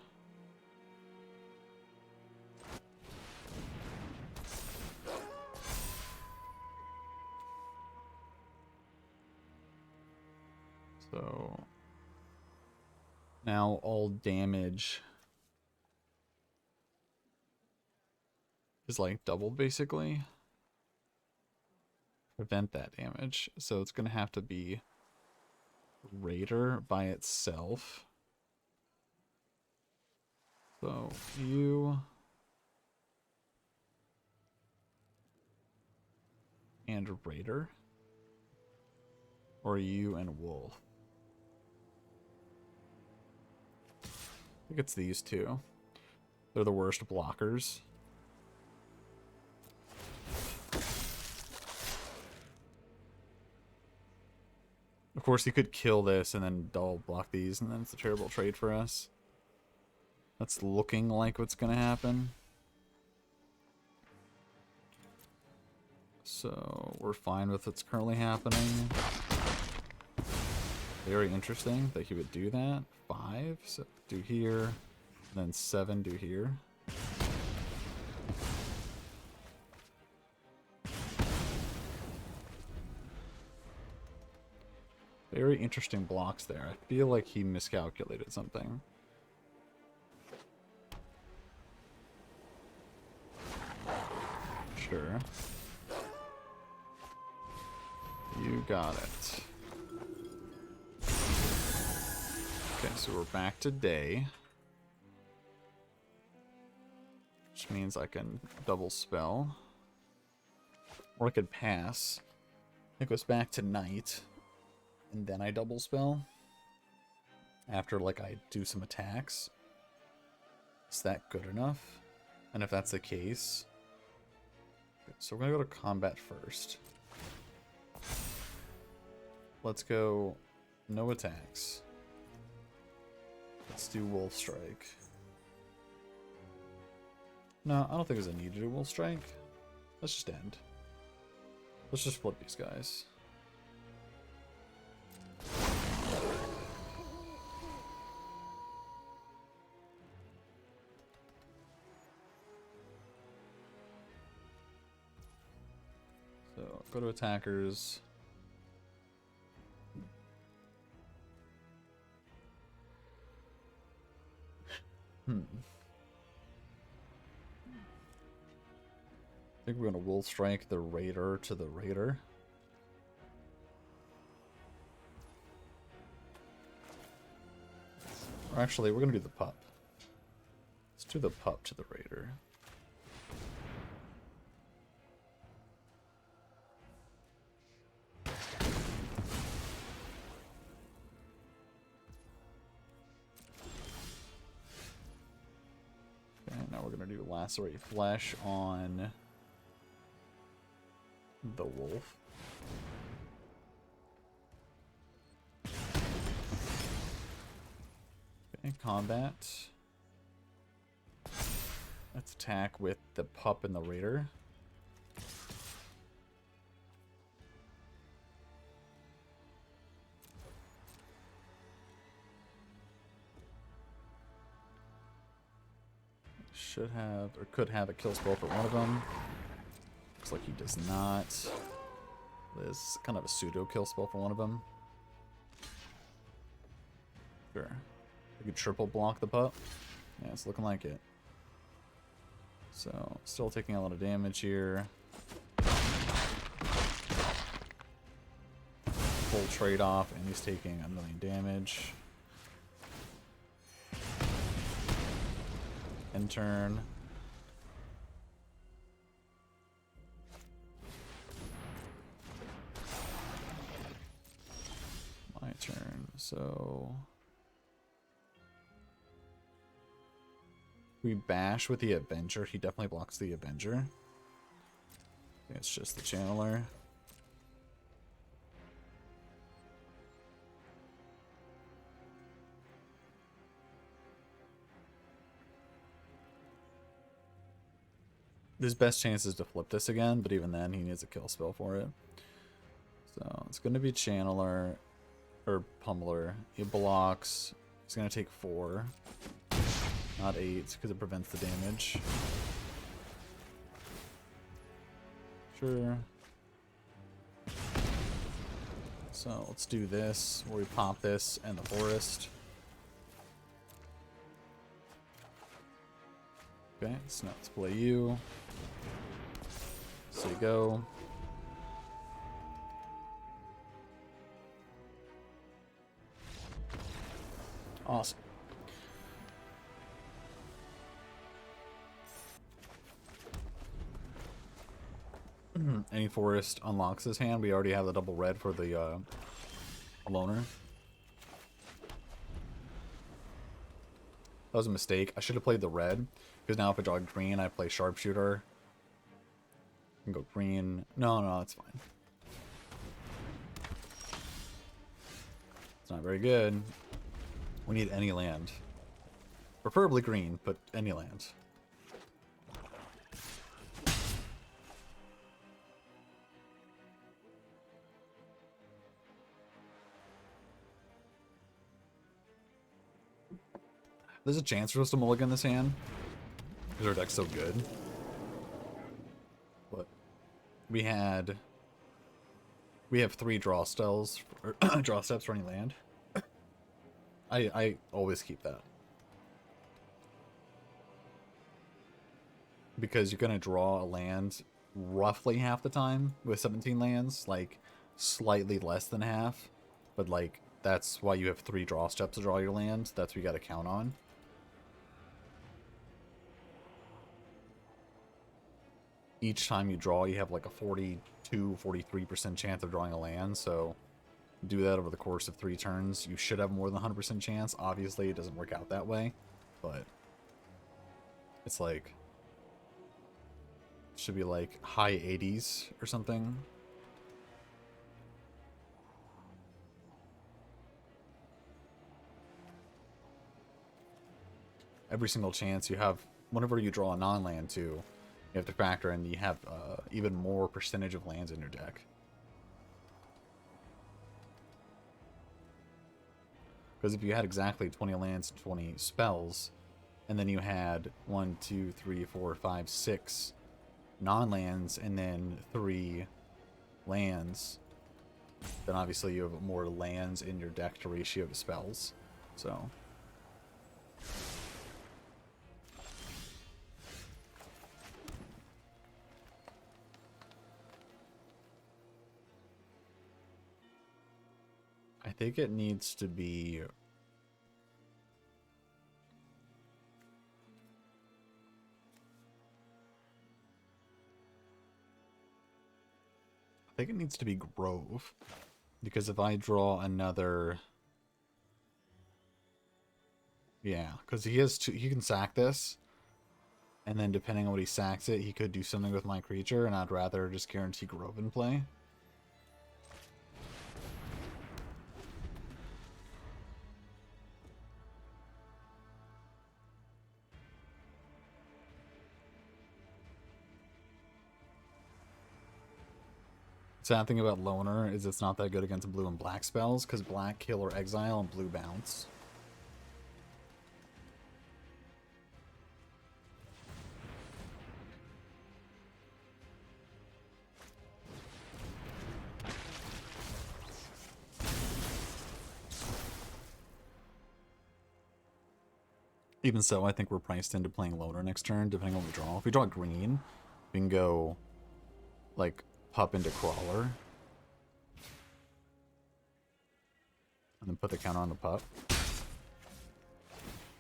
So now all damage is like doubled basically. Prevent that damage. So it's going to have to be Raider by itself. So you and Raider, or you and Wolf. I think it's these two. They're the worst blockers. Of course, he could kill this and then double block these, and then it's a terrible trade for us. That's looking like what's going to happen. So, we're fine with what's currently happening. Very interesting that he would do that. 5, so do here, and then 7, do here. Very interesting blocks there. I feel like he miscalculated something. Sure. You got it. Okay, so we're back to day. Which means I can double spell. Or I could pass. It goes back to night. And then I double spell. After, like, I do some attacks. Is that good enough? And if that's the case... So we're gonna go to combat first. Let's go... No attacks. Let's do Wolf Strike. No, I don't think there's a need to do Wolf Strike. Let's just end. Let's just flip these guys. So, go to attackers. I think we're going to Wolf Strike the Raider to the Raider. Or actually, we're going to do the pup. Let's do the pup to the Raider. Okay, now we're going to do Lacerate Flesh on the wolf. Okay, combat. Let's attack with the pup and the Raider. Should have, or could have a kill spell for one of them. Looks like he does not. There's kind of a pseudo kill spell for one of them. Sure. We could triple block the pup. Yeah, it's looking like it. So, still taking a lot of damage here. Full trade-off, and he's taking 1,000,000 damage. End turn. My turn, so... We bash with the Avenger. He definitely blocks the Avenger. I think it's just the Channeler. His best chance is to flip this again, but even then he needs a kill spell for it. So it's going to be Channeler or Pummeler. He blocks. He's going to take 4, not 8, because it prevents the damage. Sure. So let's do this, where we pop this and the Forest. Okay, so now let's play you. So you go. Awesome. Any forest unlocks his hand. We already have the double red for the loner. That was a mistake. I should have played the red, because now if I draw green, I play sharpshooter. I can go green. No, it's fine. It's not very good. We need any land. Preferably green, but any land. There's a chance for us to mulligan this hand, because our deck's so good. But we have 3 draw spells, or draw steps for any land. I always keep that, because you're gonna draw a land roughly half the time with 17 lands, like slightly less than half, but like that's why you have 3 draw steps to draw your land. That's what you got to count on. Each time you draw, you have like a 42-43% chance of drawing a land, so do that over the course of 3 turns. You should have more than 100% chance. Obviously, it doesn't work out that way, but it's like, it should be like high 80s or something. Every single chance you have, whenever you draw a non-land too, you have to factor in you have even more percentage of lands in your deck. Because if you had exactly 20 lands and 20 spells, and then you had 1, 2, 3, 4, 5, 6 non-lands, and then 3 lands, then obviously you have more lands in your deck to ratio to spells. So... I think it needs to be... I think it needs to be Grove. Because if I draw another... Yeah, because he has two, he can sack this. And then depending on what he sacks it, he could do something with my creature, and I'd rather just guarantee Grove in play. Sad thing about Loner is it's not that good against blue and black spells, because black kill or exile and blue bounce. Even so, I think we're priced into playing loner next turn, depending on what we draw. If we draw green, we can go, like, pup into crawler. And then put the counter on the pup.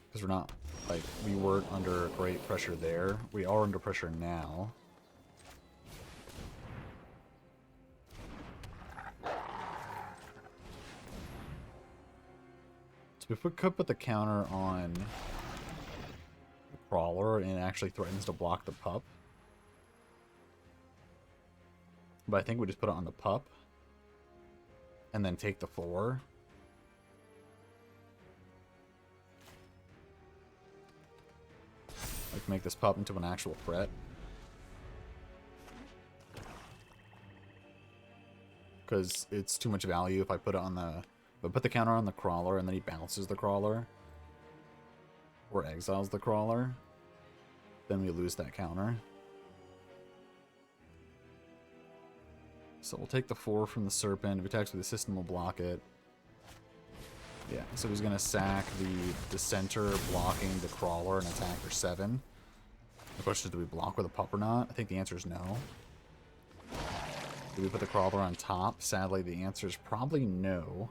Because we're not, like, we weren't under great pressure there. We are under pressure now. So if we could put the counter on the crawler and it actually threatens to block the pup. But I think we just put it on the pup. And then take the 4. Like, make this pup into an actual threat. Because it's too much value if I put it on the... If I put the counter on the crawler and then he bounces the crawler. Or exiles the crawler. Then we lose that counter. So we'll take the 4 from the Serpent. If he attacks with the system, we'll block it. Yeah, so he's going to sack the Dissenter, blocking the crawler and attack for 7. The question is, do we block with a pup or not? I think the answer is no. Do we put the crawler on top? Sadly, the answer is probably no.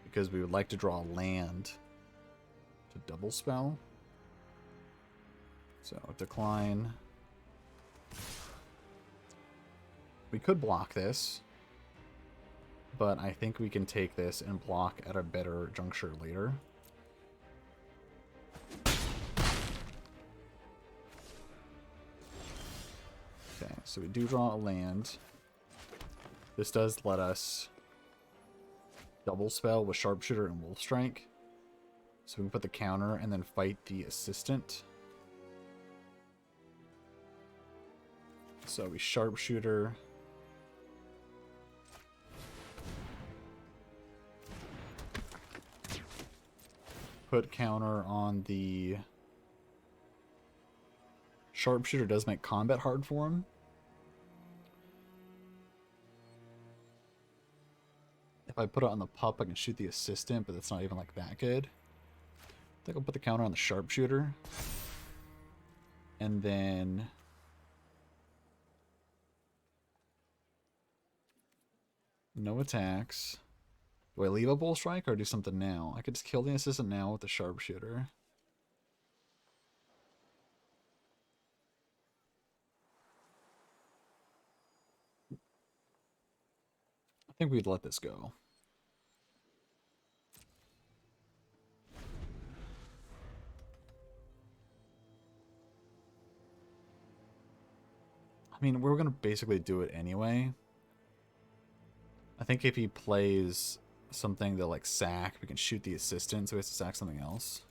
Because we would like to draw a land to double spell. So, decline. We could block this. But I think we can take this and block at a better juncture later. Okay, so we do draw a land. This does let us double spell with Sharpshooter and Wolf Strike. So we can put the counter and then fight the assistant. So we Sharpshooter. Put counter on the Sharpshooter. Does make combat hard for him. If I put it on the pup, I can shoot the assistant, but it's not even like that good. I think I'll put the counter on the Sharpshooter. And then no attacks. Do I leave a Bull Strike or do something now? I could just kill the assistant now with the Sharpshooter. I think we'd let this go. I mean, we're going to basically do it anyway. I think if he plays something to, like, sack, we can shoot the assistant, so he has to sack something else.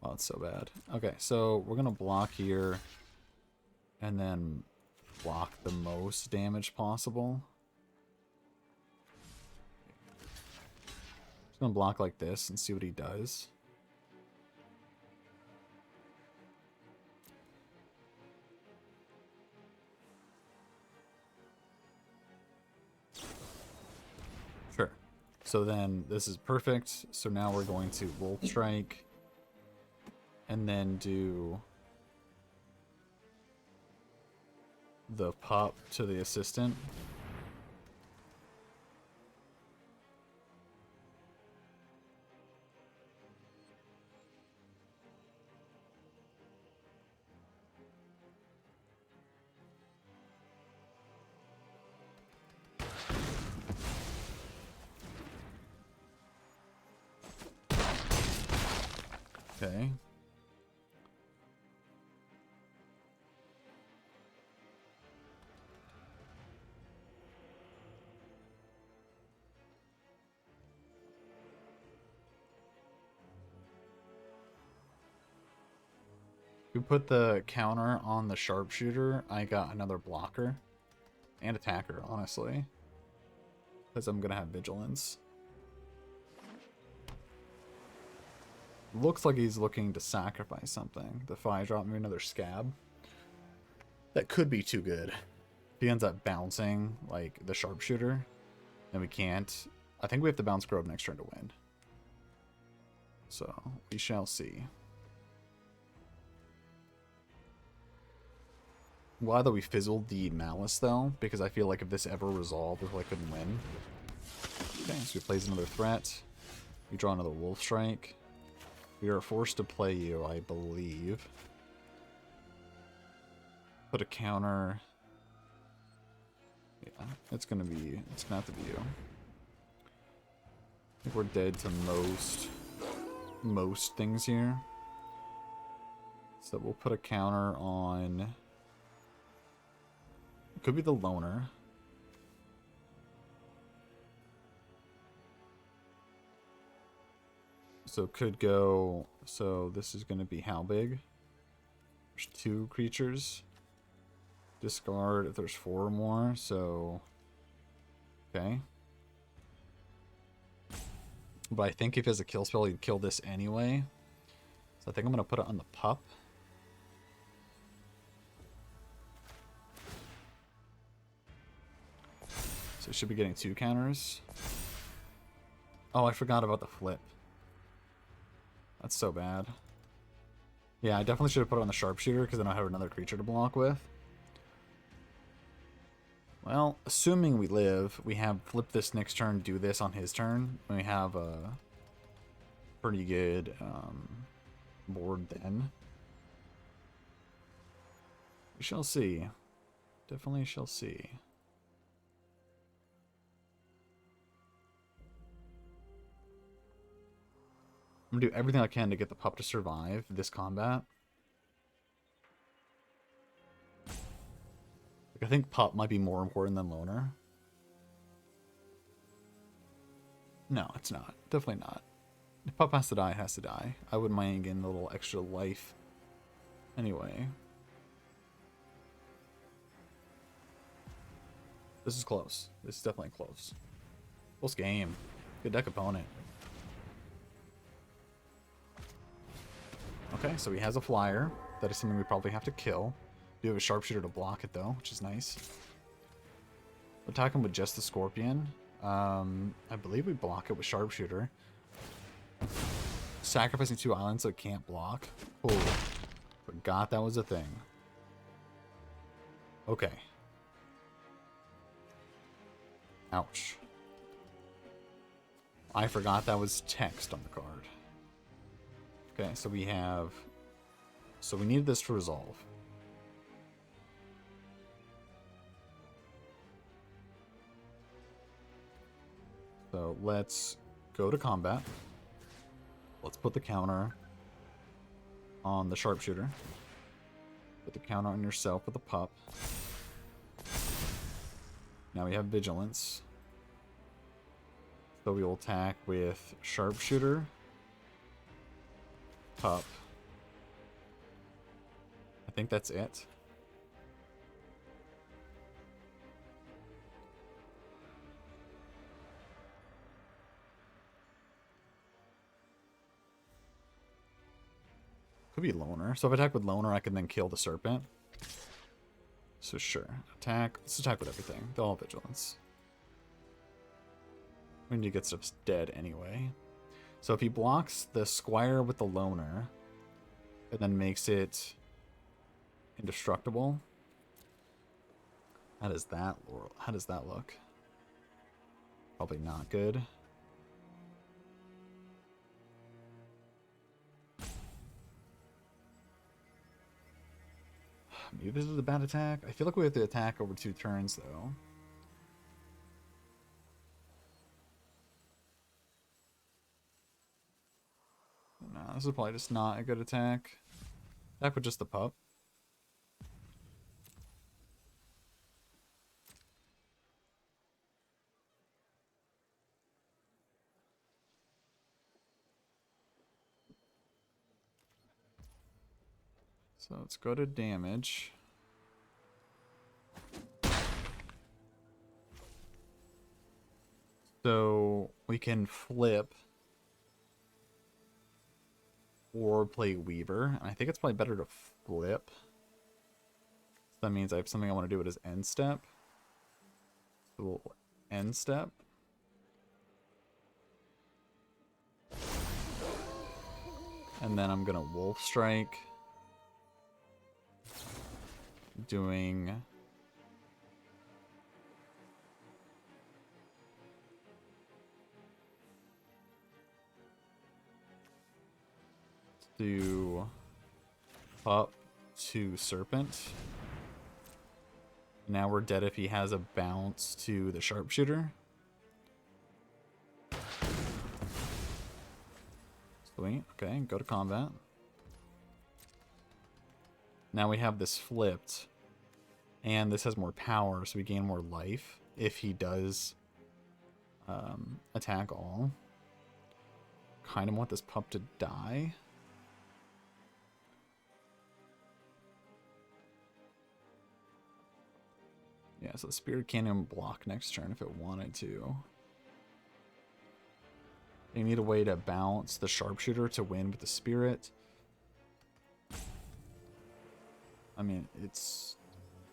Oh, it's so bad. Okay, so we're going to block here and then block the most damage possible. Just going to block like this and see what he does. Sure. So then this is perfect. So now we're going to Wolf Strike and then do the pup to the assistant. Okay. We put the counter on the Sharpshooter. I got another blocker and attacker, honestly, because I'm gonna have Vigilance. Looks like he's looking to sacrifice something. The 5-drop, maybe another Scab. That could be too good. If he ends up bouncing, like, the Sharpshooter, then we can't. I think we have to bounce Grove next turn to win. So, we shall see. Glad that we fizzled the Malice, though, because I feel like if this ever resolved, we probably couldn't win. Okay, so he plays another threat. We draw another Wolf Strike. We are forced to play you, I believe. Put a counter. Yeah, it's gonna have to be you. I think we're dead to most things here. So we'll put a counter on. It could be the loner. So it could go. So this is going to be how big? There's 2 creatures. Discard if there's 4 or more. So okay. But I think if he has a kill spell, he'd kill this anyway. So I think I'm going to put it on the pup. So it should be getting 2 counters. Oh, I forgot about the flip. That's so bad. Yeah, I definitely should have put it on the sharpshooter because then I have another creature to block with. Well, assuming we live, we have flip this next turn, do this on his turn. We have a pretty good board then. We shall see. Definitely shall see. I'm gonna do everything I can to get the pup to survive this combat. Like, I think pup might be more important than loner. No, it's not. Definitely not. If pup has to die, it has to die. I wouldn't mind getting a little extra life. Anyway. This is close. This is definitely close. Close game. Good deck opponent. Okay, so he has a flyer. That is something we probably have to kill. We do have a sharpshooter to block it, though, which is nice. Attack him with just the scorpion. I believe we block it with sharpshooter. Sacrificing 2 islands so it can't block. Oh, forgot that was a thing. Okay. Ouch. I forgot that was text on the card. Okay, so we have... So we need this to resolve. So let's go to combat. Let's put the counter on the sharpshooter. Put the counter on yourself with the pup. Now we have vigilance. So we will attack with sharpshooter, pup. I think that's it. Could be loner. So if I attack with loner, I can then kill the serpent. So sure. Attack. Let's attack with everything. They're all vigilance. We need to get stuff dead anyway. So if he blocks the squire with the loner, and then makes it indestructible, how does that look? Probably not good. Maybe this is a bad attack. I feel like we have to attack over 2 turns, though. No, this is probably just not a good attack. Attack with just the pup. So let's go to damage. So we can flip or play Weaver. And I think it's probably better to flip. So that means I have something I want to do with his end step. So we'll end step. And then I'm going to Wolf Strike. doing... do up to Serpent. Now we're dead if he has a bounce to the Sharpshooter. Sweet. Okay, go to combat. Now we have this flipped. And this has more power, so we gain more life if he does attack all. Kind of want this pup to die. Yeah, so the Spirit Cannon block next turn if it wanted to. They need a way to bounce the Sharpshooter to win with the Spirit. I mean, it's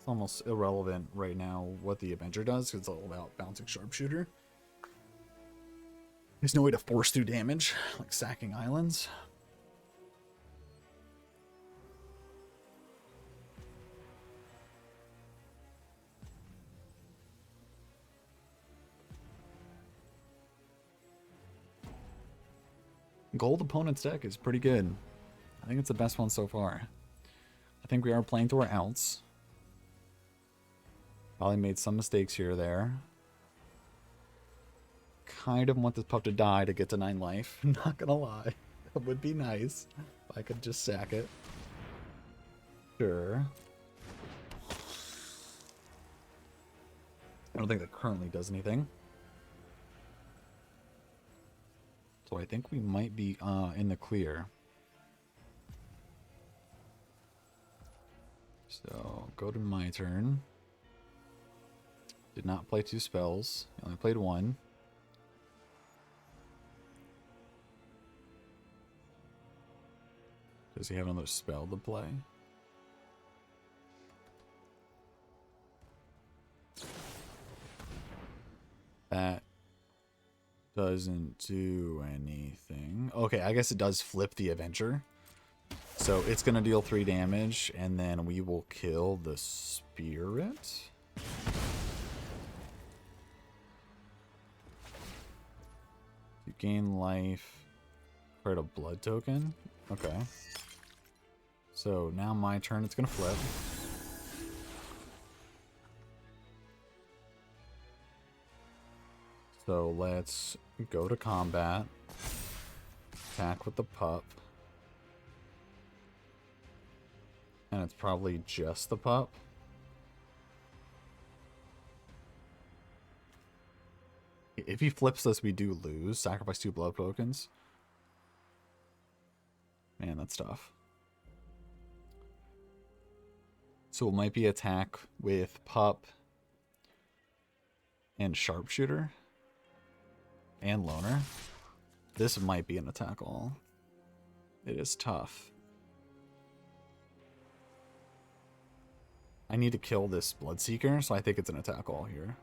almost irrelevant right now what the Avenger does, because it's all about bouncing Sharpshooter. There's no way to force through damage, like sacking islands. Gold opponent's deck is pretty good. I think it's the best one so far. I think we are playing to our outs. Probably made some mistakes here or there. Kind of want this pup to die to get to 9 life. Not gonna lie. That would be nice if I could just sack it. Sure. I don't think that currently does anything. So I think we might be in the clear. So go to my turn. Did not play 2 spells. I only played 1. Does he have another spell to play? That doesn't do anything. Okay, I guess it does flip the Avenger. So it's going to deal 3 damage, and then we will kill the Spirit. You gain life. Create a blood token. Okay. So now my turn, it's going to flip. So let's go to combat. Attack with the pup. And it's probably just the pup. If he flips this, we do lose. Sacrifice 2 blood tokens. Man, that's tough. So it might be attack with pup and Sharpshooter and Loner. This might be an attack all. It is tough. I need to kill this Bloodseeker, so I think it's an attack all here.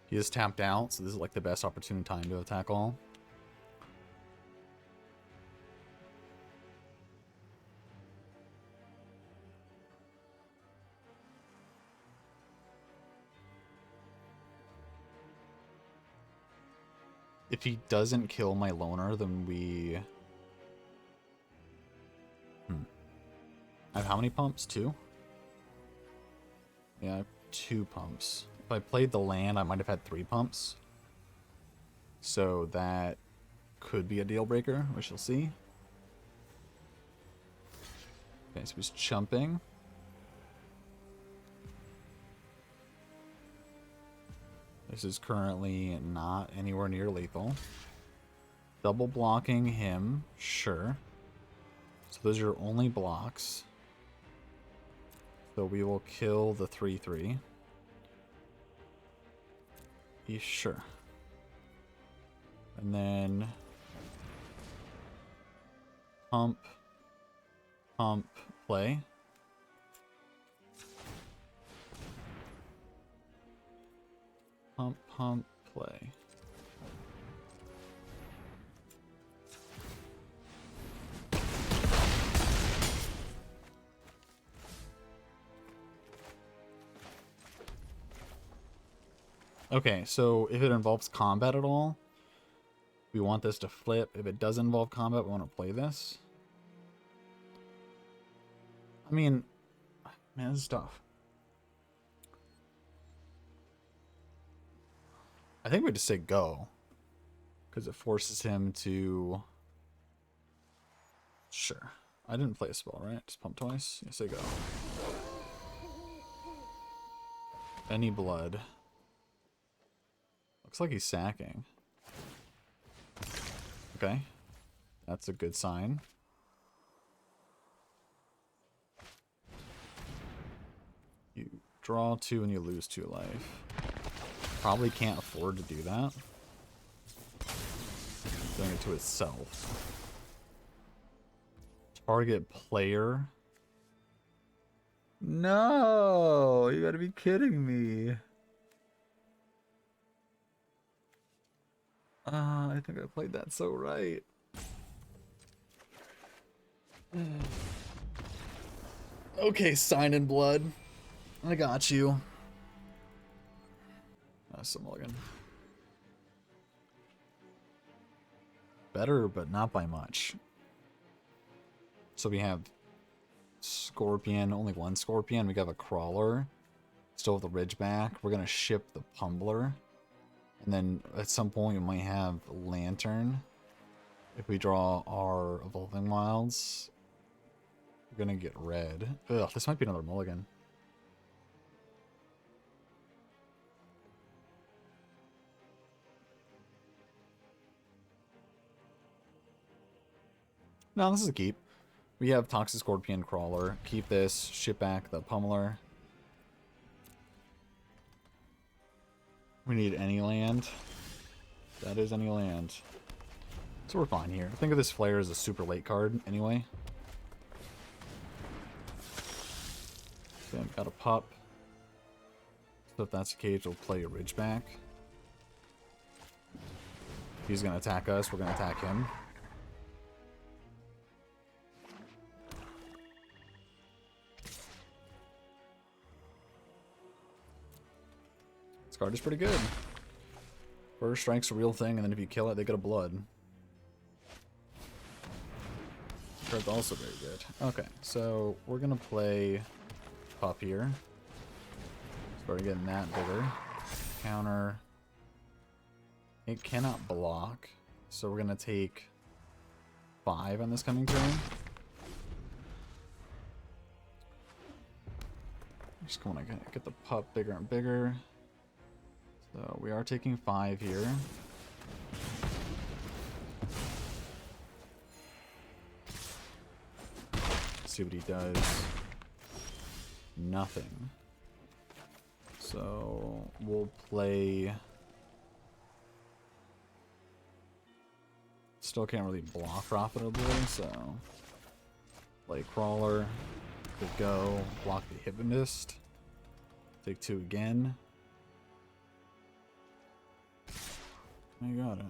He is tapped out, so this is like the best opportune time to attack all. If he doesn't kill my Loner, then we... I have how many pumps? 2? Yeah, I have 2 pumps. If I played the land, I might have had 3 pumps. So that could be a deal breaker. We shall see. Okay, so he's chumping. This is currently not anywhere near lethal. Double blocking him, sure. So those are your only blocks. So we will kill the 3/3. Sure. And then pump, play. Pump, pump, play. Okay, so if it involves combat at all, we want this to flip. If it does involve combat, we want to play this. I mean, man, this is tough. I think we just say go. Because it forces him to... Sure. I didn't play a spell, right? Just pump twice? You say go. Any blood. Looks like he's sacking. Okay. That's a good sign. You draw 2 and you lose 2 life. Probably can't afford to do that. Doing it to itself. Target player. No, you gotta be kidding me. I think I played that so right. Okay, sign in blood. I got you. That's a mulligan. Better, but not by much. So we have Scorpion, only 1 Scorpion. We got a Crawler. Still have the Ridgeback. We're going to ship the Pumbler. And then at some point we might have Lantern. If we draw our Evolving Wilds, we're going to get red. Ugh, this might be another mulligan. No, this is a keep. We have Toxic Scorpion Crawler. Keep this. Ship back the Pummeler. We need any land. That is any land. So we're fine here. Think of this Flare as a super late card anyway. Okay, got a pup. So if that's the case, we'll play a Ridgeback. If he's going to attack us, we're going to attack him. This card is pretty good. First strike's a real thing, and then if you kill it, they get a blood. This card's also very good. Okay, so we're going to play pup here. Start getting that bigger. Counter. It cannot block, so we're going to take 5 on this coming turn. Just going to get the pup bigger and bigger. So we are taking 5 here. Let's see what he does. Nothing. So we'll play... Still can't really block profitably, so... Play Crawler. Good go. Block the Hypnotist. Take 2 again. I got it.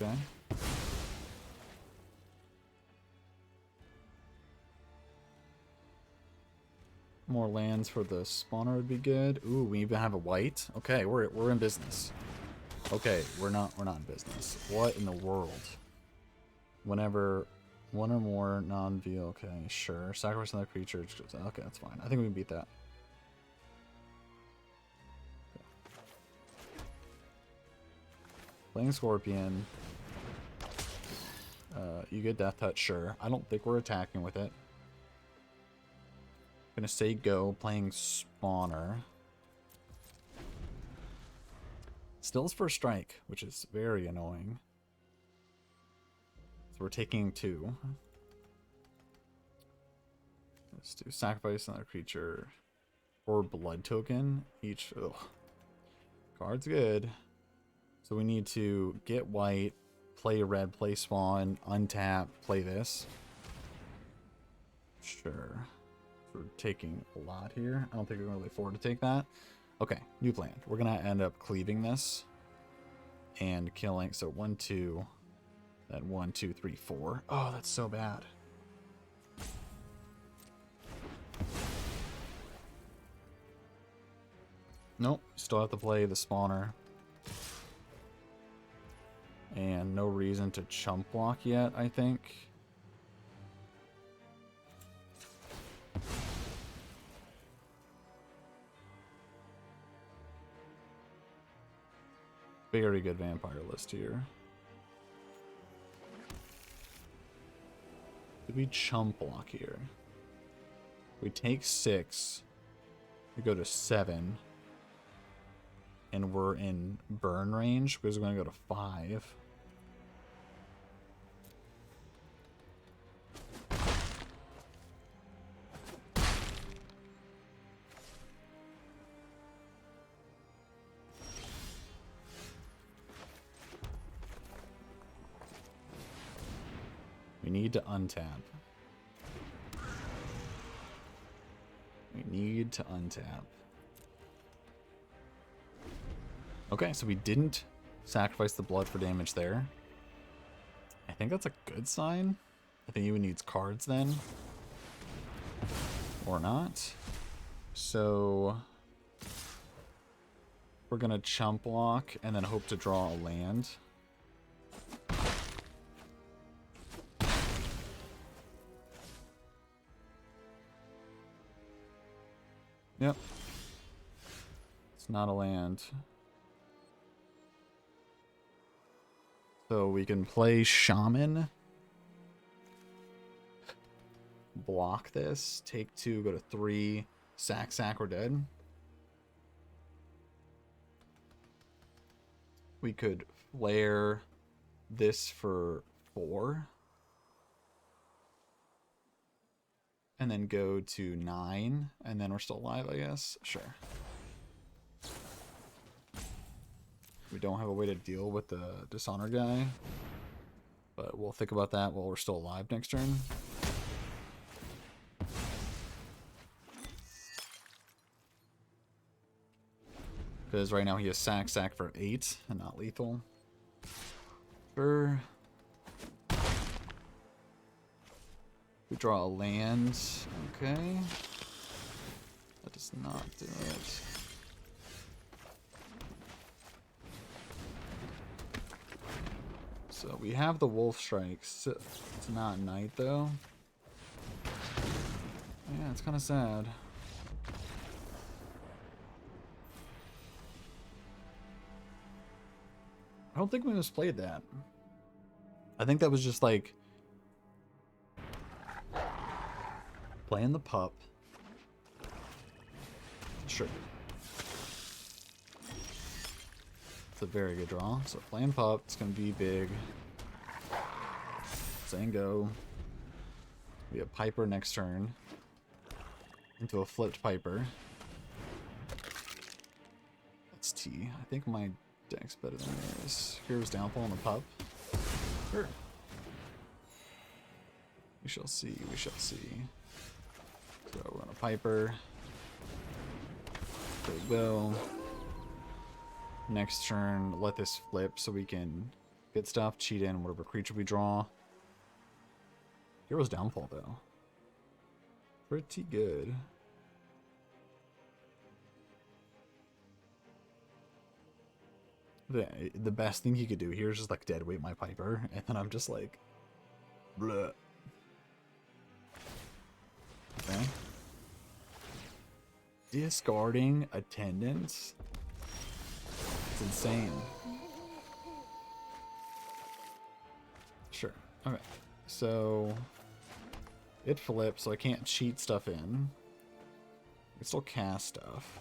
Okay. More lands for the spawner would be good. Ooh, we even have a white. Okay, we're in business. Okay, we're not in business. What in the world? Whenever one or more non-VO, okay, sure. Sacrifice another creature. Okay, that's fine. I think we can beat that. Okay. Playing Scorpion. You get Death Touch, sure. I don't think we're attacking with it. Gonna say go. Playing Spawner. Still is first strike, which is very annoying. So we're taking 2. Let's do sacrifice another creature or blood token. Each Card's good. So we need to get white, play red, play spawn, untap, play this. Sure. We're taking a lot here. I don't think we're going to really afford to take that. Okay, new plan. We're going to end up cleaving this and killing. So 1, 2, then 1, 2, 3, 4. Oh, that's so bad. Nope, still have to play the spawner. And no reason to chump block yet, I think. Very good vampire list here. Did we chump block here? We take 6. We go to 7. And we're in burn range because we're going to go to 5. We need to untap. We need to untap. Okay, so we didn't sacrifice the blood for damage there. I think that's a good sign. I think he needs cards then. Or not. So we're going to chump block and then hope to draw a land. Yep. It's not a land. So we can play Shaman. Block this. Take 2, go to 3. Sack, we're dead. We could flare this for 4. And then go to 9. And then we're still alive, I guess. Sure. We don't have a way to deal with the Dishonor guy. But we'll think about that while we're still alive next turn. Because right now he has sack for 8 and not lethal. Sure. We draw a land. Okay. That does not do it. So we have the wolf strikes. It's not night though. Yeah, it's kind of sad. I don't think we misplayed that. I think that was just like playing the pup. Sure. It's a very good draw. So playing pup, it's gonna be big. Saying go. We have Piper next turn. Into a flipped Piper. That's T. I think my deck's better than yours. Hero's Downfall on the pup. Sure. We shall see, we shall see. So we're on a Piper. There we go. Next turn, let this flip so we can get stuff, cheat in whatever creature we draw. Hero's Downfall, though. Pretty good. The best thing he could do here is just like deadweight my Piper, and then I'm just like, bleh. Okay. Discarding Attendance. It's insane. Sure. Okay. So it flips, so I can't cheat stuff in. I can still cast stuff.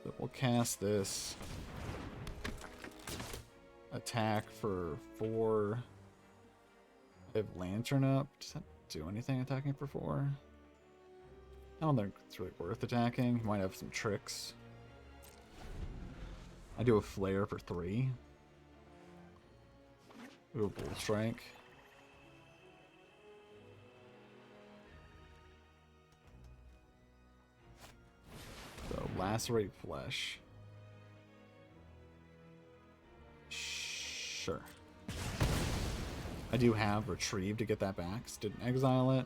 So we'll cast this. Attack for 4. I have Lantern up. Does that do anything attacking for 4? I don't think it's really worth attacking. He might have some tricks. I do a flare for 3. Do a bull strike. So lacerate flesh. Sure. I do have retrieve to get that back. So didn't exile it.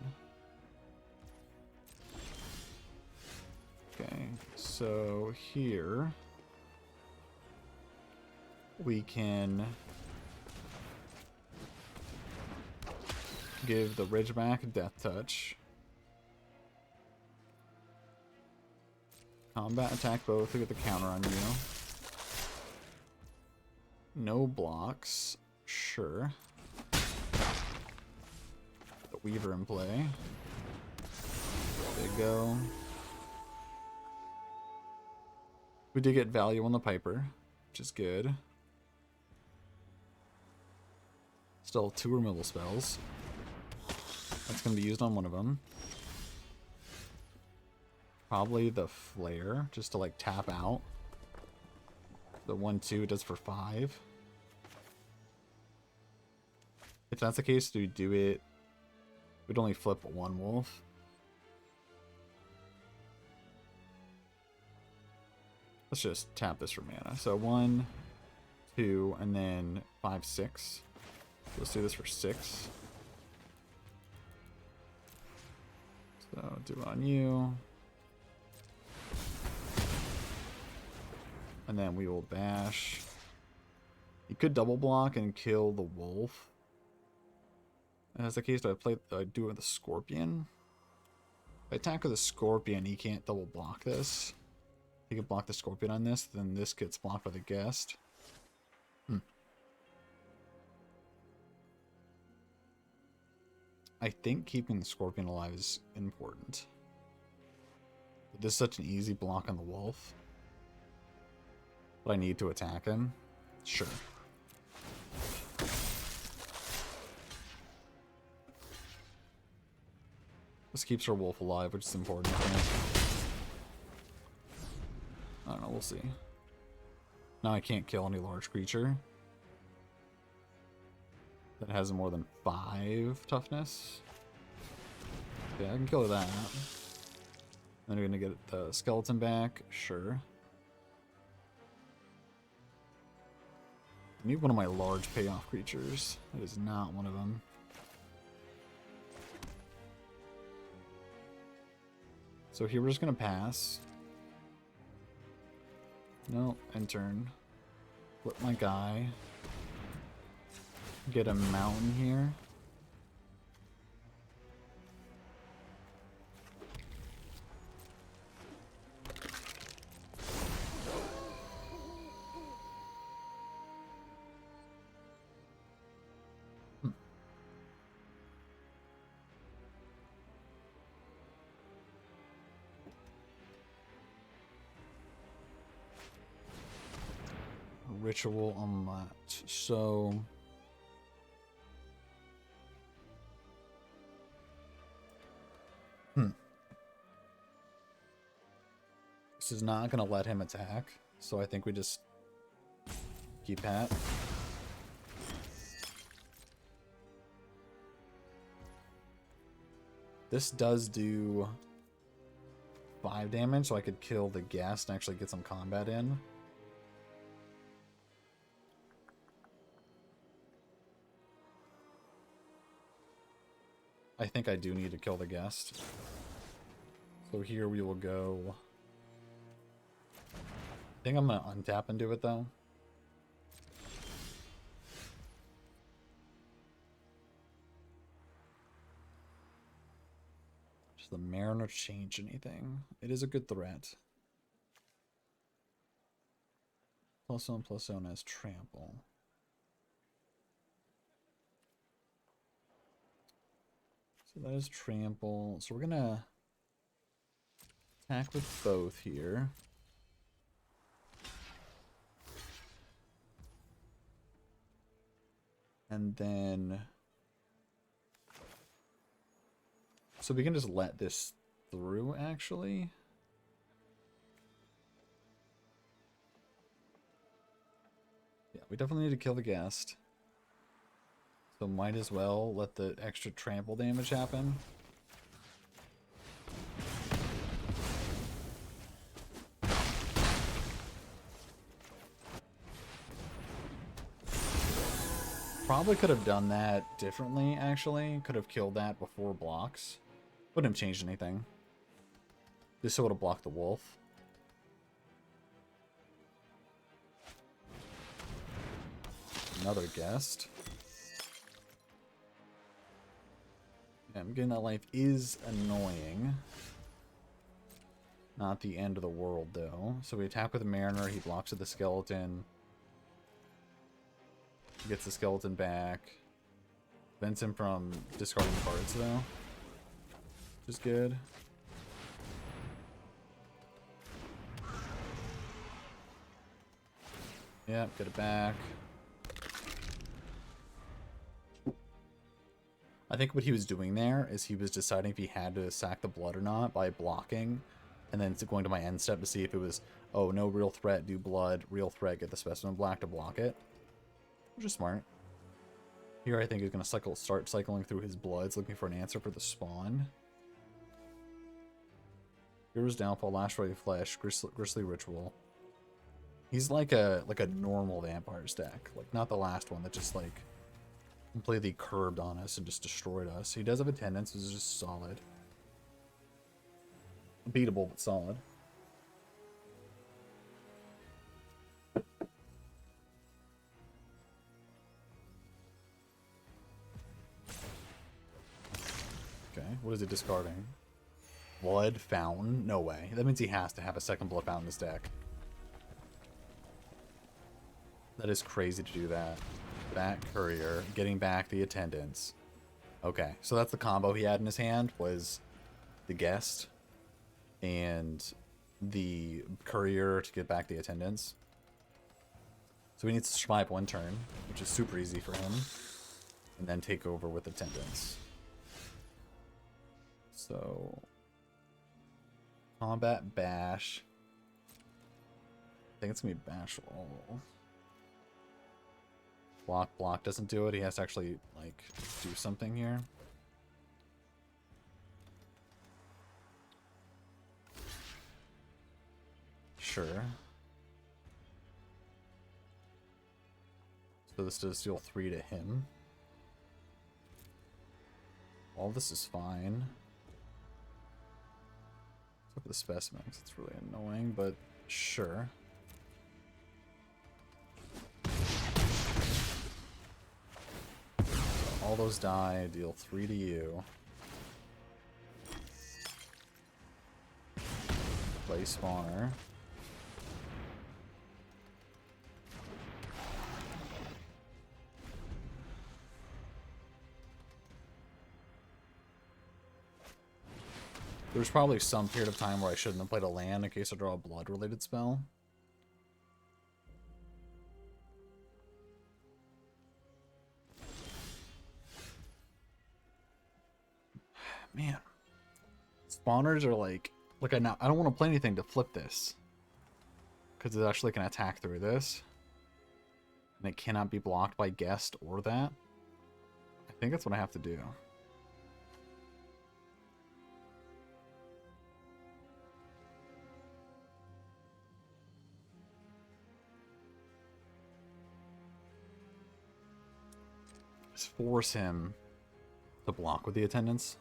Okay, so here we can give the Ridgeback Death Touch. Combat attack both to get the counter on you. No blocks. Sure. The Weaver in play. There you go. We did get value on the Piper, which is good. Still 2 removal spells. That's going to be used on one of them. Probably the Flare, just to like tap out. The 1/2 does for 5. If that's the case, do we do it? We'd only flip 1 wolf. Let's just tap this for mana. So 1, 2, and then 5, 6. Let's do this for 6. So do it on you. And then we will bash. You could double block and kill the wolf. As the case, do I do it with the scorpion? If I attack with a scorpion, he can't double block this. He can block the scorpion on this, then this gets blocked by the guest. I think keeping the scorpion alive is important. But this is such an easy block on the wolf. But I need to attack him. Sure. This keeps our wolf alive, which is important. I don't know, we'll see. Now I can't kill any large creature that has more than 5 toughness. Yeah, I can kill that. Then we're gonna get the skeleton back, sure. I need one of my large payoff creatures. That is not one of them. So here we're just gonna pass. No, end turn. Flip my guy. Get a mountain here. Ritual on that. So this is not gonna let him attack, so I think we just keep at. This does do 5 damage, so I could kill the guest and actually get some combat in. I think I do need to kill the guest. So here we will go. I think I'm going to untap and do it though. Does the Mariner change anything? It is a good threat. +1/+1 as trample. So that is trample. So we're gonna attack with both here. And then so we can just let this through actually. we definitely need to kill the guest. So might as well let the extra trample damage happen. Probably could have done that differently, actually. Could have killed that before blocks. Wouldn't have changed anything. Just so it would have blocked the wolf. Another guest. Yeah, getting that life is annoying. Not the end of the world, though. So we attack with the Mariner. He blocks with the Skeleton. Gets the Skeleton back. Prevents him from discarding cards, though. Which is good. Yep, get it back. I think what he was doing there is he was deciding if he had to sack the blood or not by blocking, and then going to my end step to see if it was, oh, no real threat, do blood, real threat, get the specimen black to block it. Which is smart. Here I think he's going to start cycling through his bloods, looking for an answer for the spawn. Hero's Downfall, Last Ray of Flesh, Grisly Ritual. He's like a normal vampire stack, like not the last one that just like completely curbed on us and just destroyed us. He does have attendance, which is just solid. Beatable, but solid. Okay, what is he discarding? Blood Fountain? No way. That means he has to have a second Blood Fountain in his deck. That is crazy to do that. Back Courier, getting back the attendance. Okay, so that's the combo he had in his hand, was the guest and the Courier to get back the attendance. So he needs to survive one turn, which is super easy for him, and then take over with attendance. So, combat bash. I think it's gonna be bash all. Block doesn't do it. He has to actually, like, do something here. Sure. So this does deal 3 to him. All this is fine. Except for the specimens. It's really annoying, but sure. All those die, deal 3 to you. Play spawner. There's probably some period of time where I shouldn't have played a land in case I draw a blood-related spell. Man, spawners are like I don't want to play anything to flip this, because it actually can attack through this, and it cannot be blocked by guest or that. I think that's what I have to do. Just force him to block with the attendance.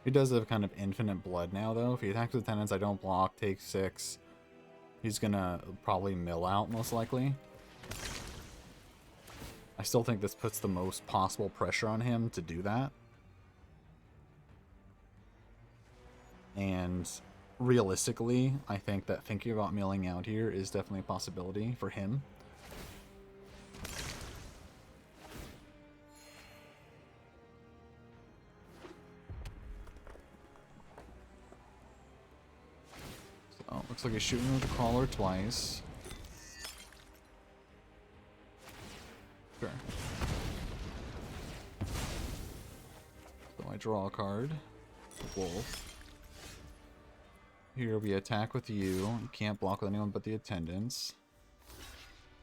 He does have kind of infinite blood now, though. If he attacks with attendance, I don't block, take 6. He's gonna probably mill out, most likely. I still think this puts the most possible pressure on him to do that. And realistically, I think that thinking about milling out here is definitely a possibility for him. Looks like he's shooting with the crawler twice. Sure. So I draw a card. Wolf. Here we attack with you. You can't block with anyone but the attendants.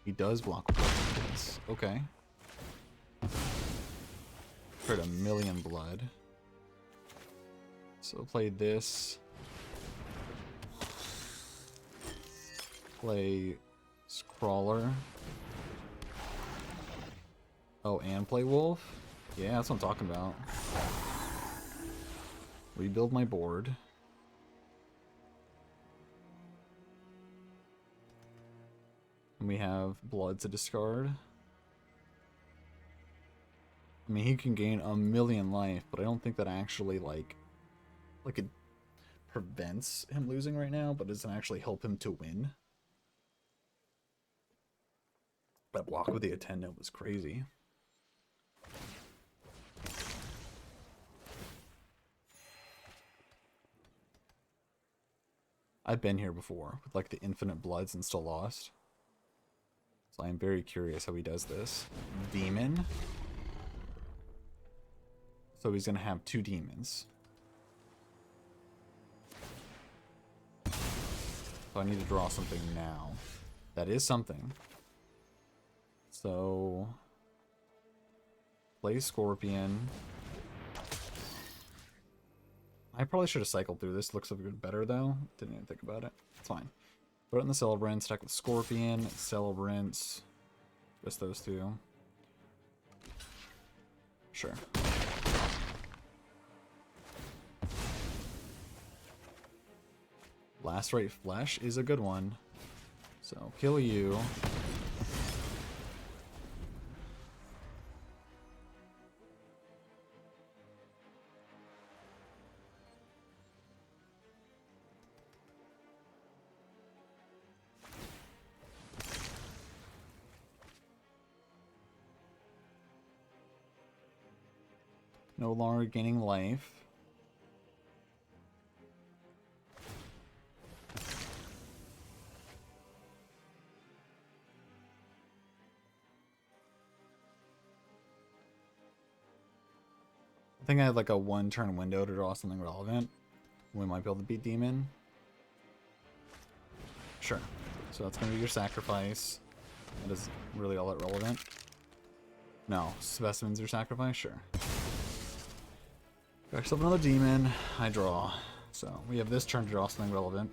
He does block with the attendants. Okay. Hurt a million blood. So play this. Play Scrawler. Oh, and play Wolf? Yeah, that's what I'm talking about. Rebuild my board. And we have blood to discard. I mean, he can gain a million life, but I don't think that actually, like it prevents him losing right now, but doesn't actually help him to win. That block with the attendant was crazy. I've been here before with like the infinite bloods and still lost. So I'm very curious how he does this. Demon. So he's gonna have 2 demons. So I need to draw something now. That is something. So play Scorpion. I probably should have cycled through this. Looks a bit better though. Didn't even think about it. It's fine. Put it in the Celebrants. Attack with Scorpion, Celebrants. Just those 2. Sure. Lacerate Flesh is a good one. So kill you. No longer gaining life. I think I had like a 1-turn window to draw something relevant. We might be able to beat Demon. Sure. So that's going to be your sacrifice. That is really all that relevant. No, Specimen's your sacrifice? Sure. Got yourself another Demon. I draw. So we have this turn to draw something relevant.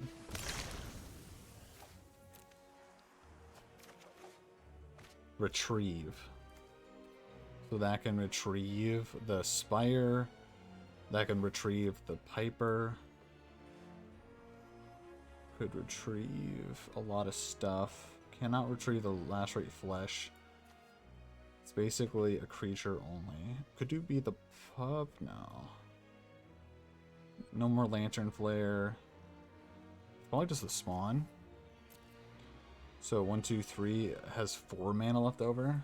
Retrieve. So that can retrieve the Spire. That can retrieve the Piper. Could retrieve a lot of stuff. Cannot retrieve the Lacerate Flesh. It's basically a creature only. Could you be the pup? No. No more Lantern Flare. Probably just the spawn. So 1, 2, 3 has 4 mana left over.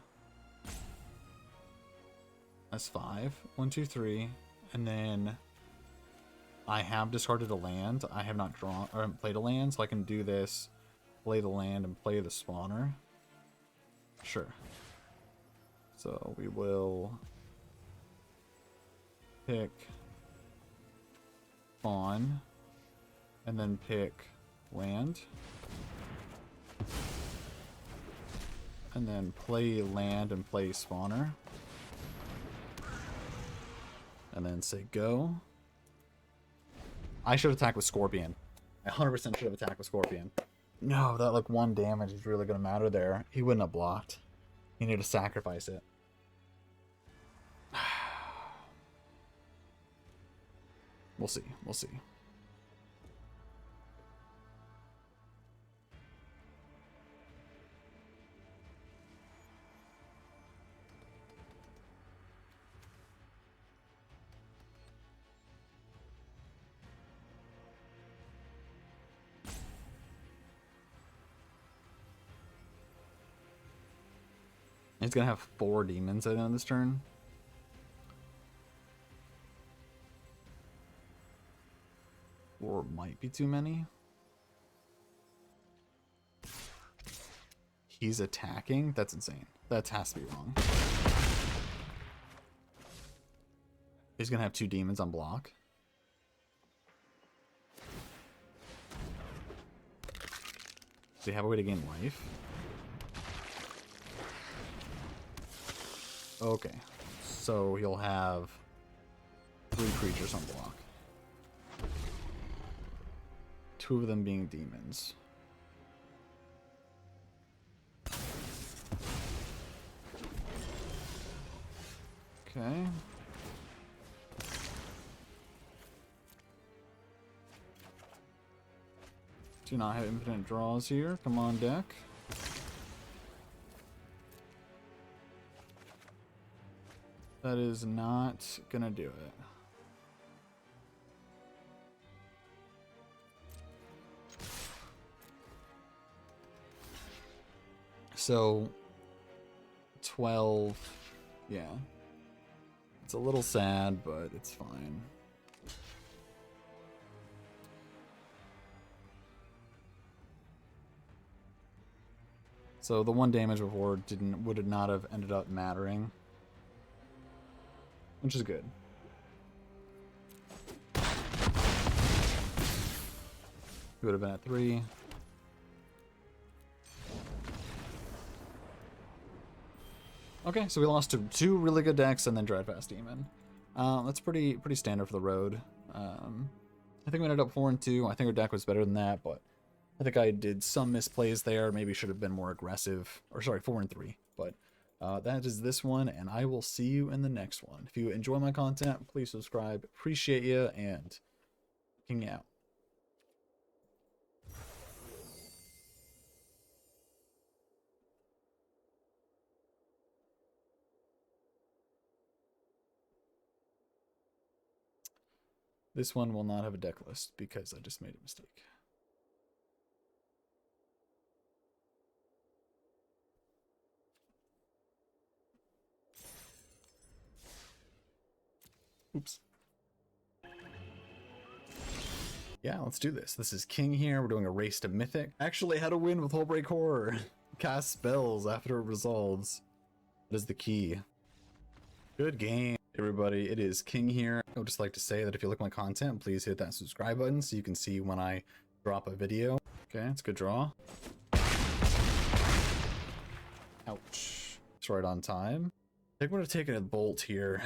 That's 5. 1, 2, 3. And then I have discarded a land. I have not drawn or played a land, so I can do this, play the land, and play the spawner. Sure. So we will pick spawn, and then pick land. And then play land and play spawner. And then say go. I should attack with Scorpion. I 100% should have attacked with Scorpion. No, that like 1 damage is really going to matter there. He wouldn't have blocked. He needed to sacrifice it. We'll see. We'll see. He's gonna have 4 demons at the end of this turn. Or might be too many. He's attacking? That's insane. That has to be wrong. He's gonna have 2 demons on block. Does he have a way to gain life? Okay. So he'll have 3 creatures on block. 2 of them being demons. Okay. Do not have infinite draws here. Come on, deck. That is not gonna do it. So 12, yeah. It's a little sad, but it's fine. So the 1 damage before would not have ended up mattering, which is good. He would have been at 3. Okay, so we lost to 2 really good decks and then Dreadfast Demon. That's pretty standard for the road. I think we ended up 4 and 2. I think our deck was better than that, but I think I did some misplays there. Maybe should have been more aggressive. Or sorry, 4 and 3. But that is this one, and I will see you in the next one. If you enjoy my content, please subscribe. Appreciate you, and king out. This one will not have a deck list because I just made a mistake. Oops. Yeah, let's do this. This is King here. We're doing a race to Mythic. Actually had a win with Hullbreak Horror. Cast spells after it resolves. That is the key. Good game, everybody. It is King here. I would just like to say that if you like my content, please hit that subscribe button so you can see when I drop a video. Okay, it's a good draw. Ouch. It's right on time. I think we're gonna take a bolt here.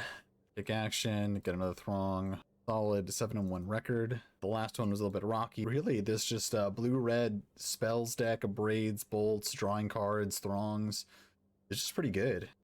Take action, get another Throng. Solid 7-1 record. The last one was a little bit rocky. Really, this just blue-red spells deck, braids, bolts, drawing cards, Throngs. It's just pretty good.